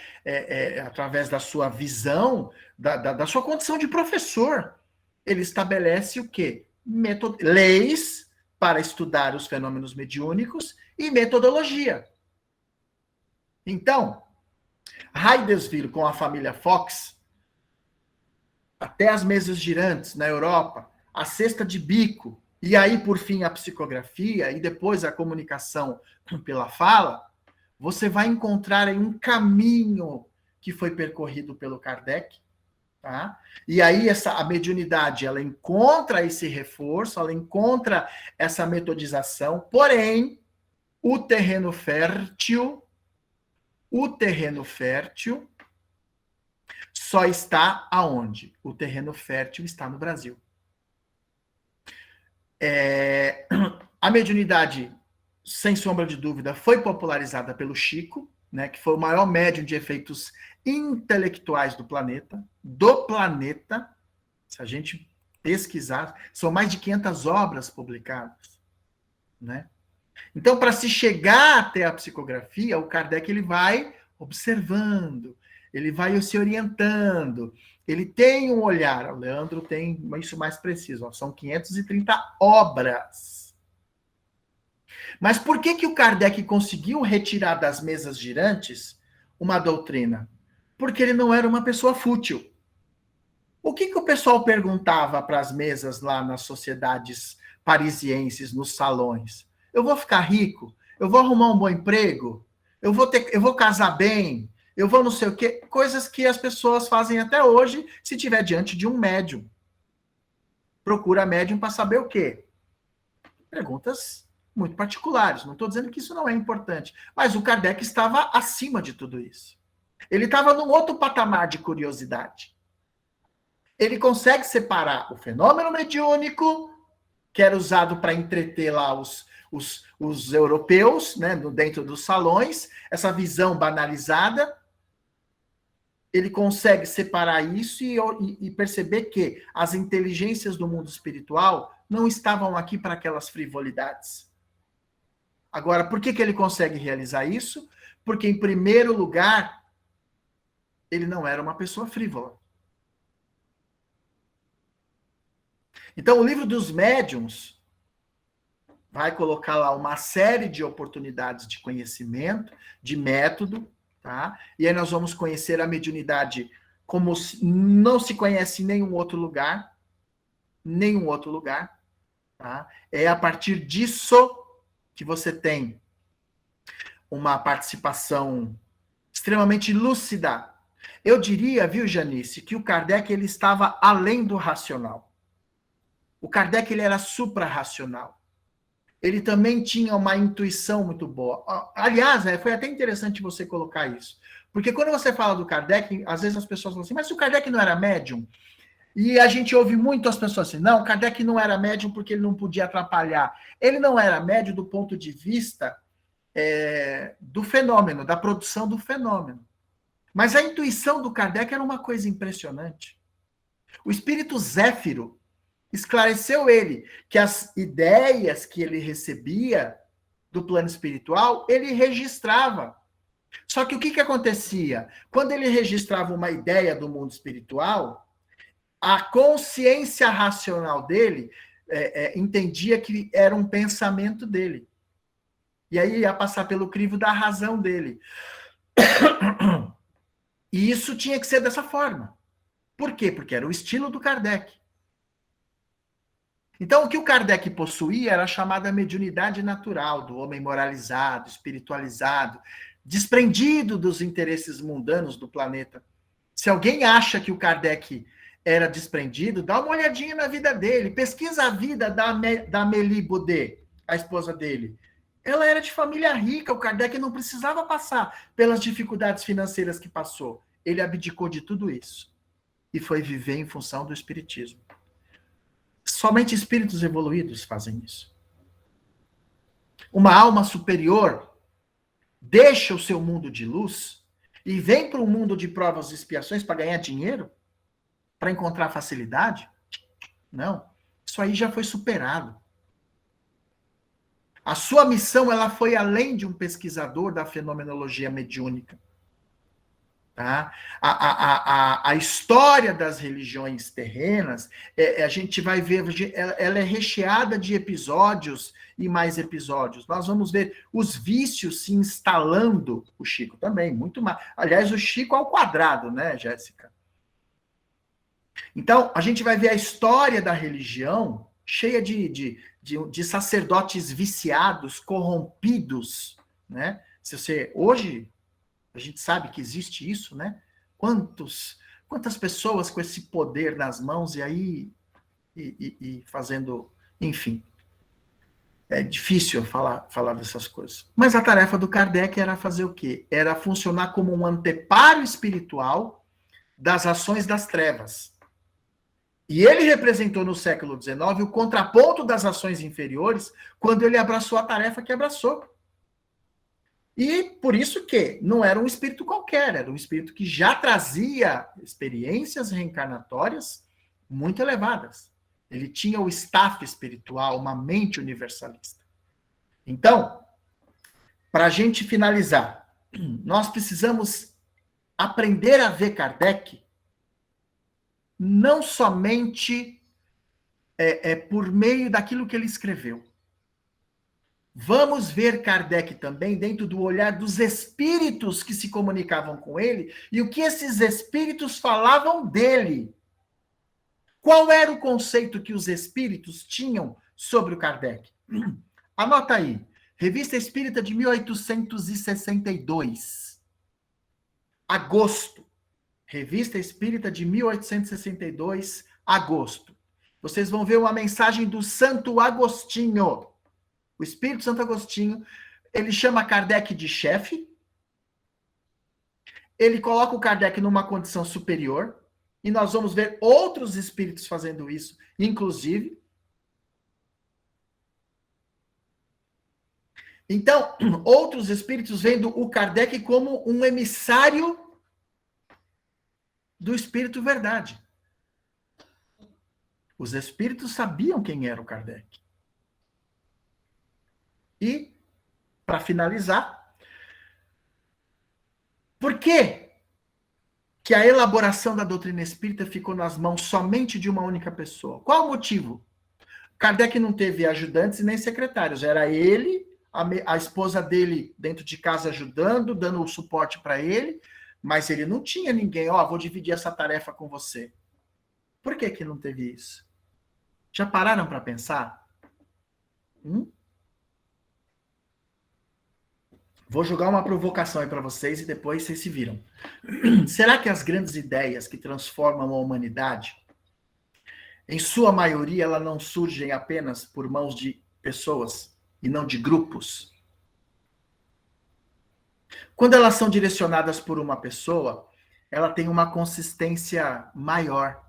Speaker 1: através da sua visão, da sua condição de professor, ele estabelece o quê? Leis para estudar os fenômenos mediúnicos e metodologia. Então, Hydesville com a família Fox, até as mesas girantes na Europa, a cesta de bico, e aí, por fim, a psicografia, e depois a comunicação pela fala, você vai encontrar aí um caminho que foi percorrido pelo Kardec, tá? E aí a mediunidade, ela encontra esse reforço, ela encontra essa metodização, porém, o terreno fértil só está aonde? O terreno fértil está no Brasil. A mediunidade, sem sombra de dúvida, foi popularizada pelo Chico, né, que foi o maior médium de efeitos intelectuais do planeta. Se a gente pesquisar, são mais de 500 obras publicadas, né? Então, para se chegar até a psicografia, o Kardec ele vai observando, ele vai se orientando, ele tem um olhar, o Leandro tem isso mais preciso, são 530 obras. Mas por que o Kardec conseguiu retirar das mesas girantes uma doutrina? Porque ele não era uma pessoa fútil. O que o pessoal perguntava para as mesas lá nas sociedades parisienses, nos salões? Eu vou ficar rico? Eu vou arrumar um bom emprego? Eu vou casar bem? Eu vou não sei o quê? Coisas que as pessoas fazem até hoje se estiver diante de um médium. Procura médium para saber o quê? Perguntas muito particulares. Não estou dizendo que isso não é importante. Mas o Kardec estava acima de tudo isso. Ele estava num outro patamar de curiosidade. Ele consegue separar o fenômeno mediúnico, que era usado para entreter lá os europeus, né, dentro dos salões, essa visão banalizada. Ele consegue separar isso e perceber que as inteligências do mundo espiritual não estavam aqui para aquelas frivolidades. Agora, por que ele consegue realizar isso? Porque, em primeiro lugar, ele não era uma pessoa frívola. Então, o livro dos médiuns vai colocar lá uma série de oportunidades de conhecimento, de método, tá? E aí nós vamos conhecer a mediunidade como não se conhece em nenhum outro lugar, tá? É a partir disso que você tem uma participação extremamente lúcida. Eu diria, viu, Janice, que o Kardec ele estava além do racional. O Kardec ele era suprarracional. Ele também tinha uma intuição muito boa. Aliás, foi até interessante você colocar isso. Porque quando você fala do Kardec, às vezes as pessoas falam assim, mas se o Kardec não era médium? E a gente ouve muito as pessoas assim, não, o Kardec não era médium porque ele não podia atrapalhar. Ele não era médium do ponto de vista do fenômeno, da produção do fenômeno. Mas a intuição do Kardec era uma coisa impressionante. O espírito Zéfiro esclareceu ele que as ideias que ele recebia do plano espiritual, ele registrava. Só que o que acontecia? Quando ele registrava uma ideia do mundo espiritual, a consciência racional dele entendia que era um pensamento dele. E aí ia passar pelo crivo da razão dele. E isso tinha que ser dessa forma. Por quê? Porque era o estilo do Kardec. Então, o que o Kardec possuía era a chamada mediunidade natural, do homem moralizado, espiritualizado, desprendido dos interesses mundanos do planeta. Se alguém acha que o Kardec era desprendido, dá uma olhadinha na vida dele, pesquisa a vida da Amélie Baudet, a esposa dele. Ela era de família rica, o Kardec não precisava passar pelas dificuldades financeiras que passou. Ele abdicou de tudo isso e foi viver em função do espiritismo. Somente espíritos evoluídos fazem isso. Uma alma superior deixa o seu mundo de luz e vem para um mundo de provas e expiações para ganhar dinheiro? Para encontrar facilidade? Não. Isso aí já foi superado. A sua missão, ela foi além de um pesquisador da fenomenologia mediúnica. Tá? A história das religiões terrenas, a gente vai ver, ela é recheada de episódios e mais episódios. Nós vamos ver os vícios se instalando, o Chico também, muito mais. Aliás, o Chico ao quadrado, né, Jéssica? Então, a gente vai ver a história da religião cheia de sacerdotes viciados, corrompidos, né? Se você, hoje, a gente sabe que existe isso, né? Quantas pessoas com esse poder nas mãos e aí fazendo, enfim. É difícil falar dessas coisas. Mas a tarefa do Kardec era fazer o quê? Era funcionar como um anteparo espiritual das ações das trevas. E ele representou no século XIX o contraponto das ações inferiores quando ele abraçou a tarefa que abraçou. E por isso que não era um espírito qualquer, era um espírito que já trazia experiências reencarnatórias muito elevadas. Ele tinha o staff espiritual, uma mente universalista. Então, para a gente finalizar, nós precisamos aprender a ver Kardec não somente por meio daquilo que ele escreveu. Vamos ver Kardec também dentro do olhar dos espíritos que se comunicavam com ele e o que esses espíritos falavam dele. Qual era o conceito que os espíritos tinham sobre o Kardec? Anota aí. Revista Espírita de 1862. Agosto. Revista Espírita de 1862, agosto. Vocês vão ver uma mensagem do Santo Agostinho. O Espírito Santo Agostinho, ele chama Kardec de chefe. Ele coloca o Kardec numa condição superior. E nós vamos ver outros espíritos fazendo isso, inclusive. Então, outros espíritos vendo o Kardec como um emissário do Espírito Verdade. Os espíritos sabiam quem era o Kardec. E, para finalizar, por que a elaboração da doutrina espírita ficou nas mãos somente de uma única pessoa? Qual o motivo? Kardec não teve ajudantes e nem secretários. Era ele, a esposa dele dentro de casa ajudando, dando o suporte para ele, mas ele não tinha ninguém, vou dividir essa tarefa com você. Por que não teve isso? Já pararam para pensar? Vou jogar uma provocação aí para vocês e depois vocês se viram. Será que as grandes ideias que transformam a humanidade, em sua maioria, elas não surgem apenas por mãos de pessoas e não de grupos? Quando elas são direcionadas por uma pessoa, ela tem uma consistência maior.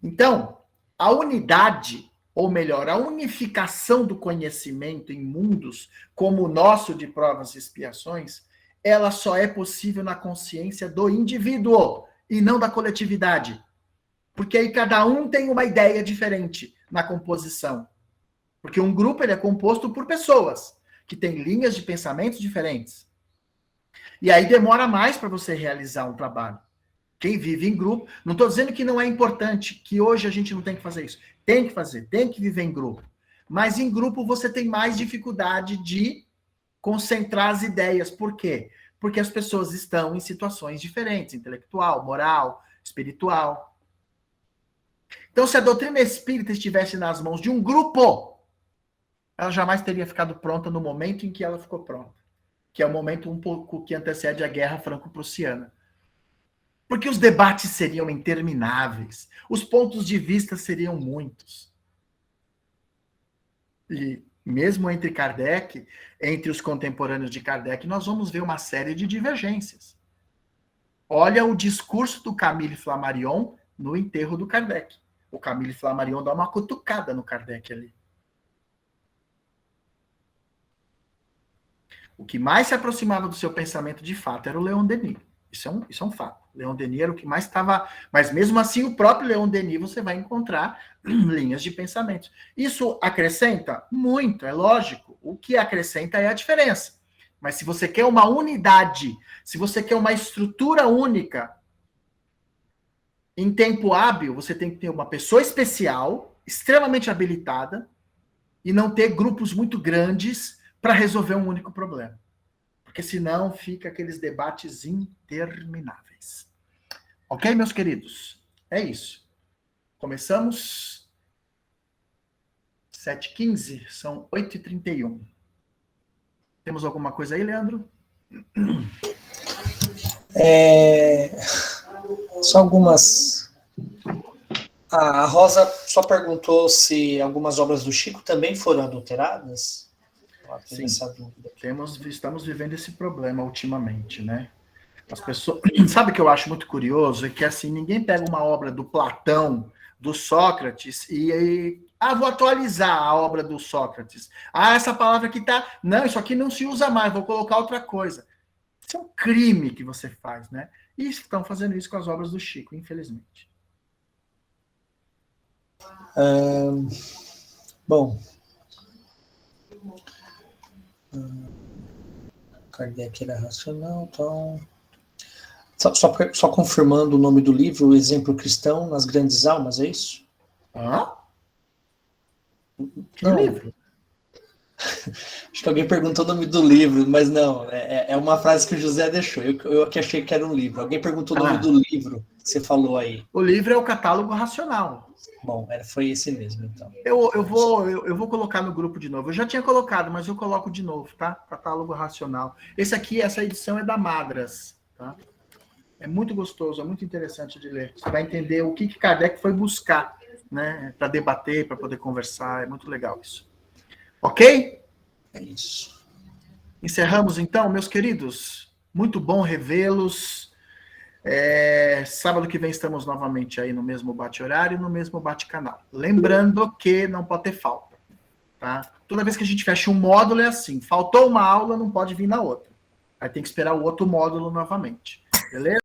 Speaker 1: Então, a unidade, ou melhor, a unificação do conhecimento em mundos como o nosso de provas e expiações, ela só é possível na consciência do indivíduo e não da coletividade. Porque aí cada um tem uma ideia diferente na composição. Porque um grupo ele é composto por pessoas que têm linhas de pensamentos diferentes. E aí demora mais para você realizar um trabalho. Quem vive em grupo, não estou dizendo que não é importante, que hoje a gente não tem que fazer isso. Tem que fazer, tem que viver em grupo. Mas em grupo você tem mais dificuldade de concentrar as ideias. Por quê? Porque as pessoas estão em situações diferentes, intelectual, moral, espiritual. Então, se a doutrina espírita estivesse nas mãos de um grupo, ela jamais teria ficado pronta no momento em que ela ficou pronta. Que é o momento um pouco que antecede a Guerra Franco-Prussiana. Porque os debates seriam intermináveis, os pontos de vista seriam muitos. E mesmo entre Kardec, entre os contemporâneos de Kardec, nós vamos ver uma série de divergências. Olha o discurso do Camille Flammarion no enterro do Kardec. O Camille Flammarion dá uma cutucada no Kardec ali. O que mais se aproximava do seu pensamento de fato era o Leon Denis. Isso é um fato. Leon Denis era o que mais estava... Mas mesmo assim, o próprio Leon Denis você vai encontrar linhas de pensamento. Isso acrescenta? Muito, é lógico. O que acrescenta é a diferença. Mas se você quer uma unidade, se você quer uma estrutura única, em tempo hábil, você tem que ter uma pessoa especial, extremamente habilitada, e não ter grupos muito grandes para resolver um único problema. Porque senão fica aqueles debates intermináveis. Ok, meus queridos? É isso. Começamos 7h15, são 8h31. Temos alguma coisa aí, Leandro?
Speaker 2: Só algumas... A Rosa só perguntou se algumas obras do Chico também foram adulteradas.
Speaker 1: Sim, estamos vivendo esse problema ultimamente, né? As pessoas... Sabe o que eu acho muito curioso? É que assim, ninguém pega uma obra do Platão, do Sócrates, vou atualizar a obra do Sócrates. Essa palavra aqui tá... Não, isso aqui não se usa mais, vou colocar outra coisa. Isso é um crime que você faz, né? E estão fazendo isso com as obras do Chico, infelizmente.
Speaker 2: Bom... Kardec era racional, então... Só confirmando o nome do livro, O Exemplo Cristão nas Grandes Almas, é isso?
Speaker 1: Que livro?
Speaker 2: Acho que alguém perguntou o nome do livro, mas não, é uma frase que o José deixou, eu aqui achei que era um livro. Alguém perguntou o nome do livro que você falou aí.
Speaker 1: O livro é o Catálogo Racional.
Speaker 2: Bom, foi esse mesmo, então.
Speaker 1: Eu vou colocar no grupo de novo. Eu já tinha colocado, mas eu coloco de novo, tá? Catálogo Racional. Essa edição é da Madras, tá? É muito gostoso, é muito interessante de ler. Você vai entender o que Kardec foi buscar, né? Para debater, para poder conversar. É muito legal isso. Ok?
Speaker 2: É isso.
Speaker 1: Encerramos então, meus queridos. Muito bom revê-los. Sábado que vem estamos novamente aí no mesmo bate-horário e no mesmo bate-canal. Lembrando que não pode ter falta. Tá? Toda vez que a gente fecha um módulo é assim. Faltou uma aula, não pode vir na outra. Aí tem que esperar o outro módulo novamente. Beleza?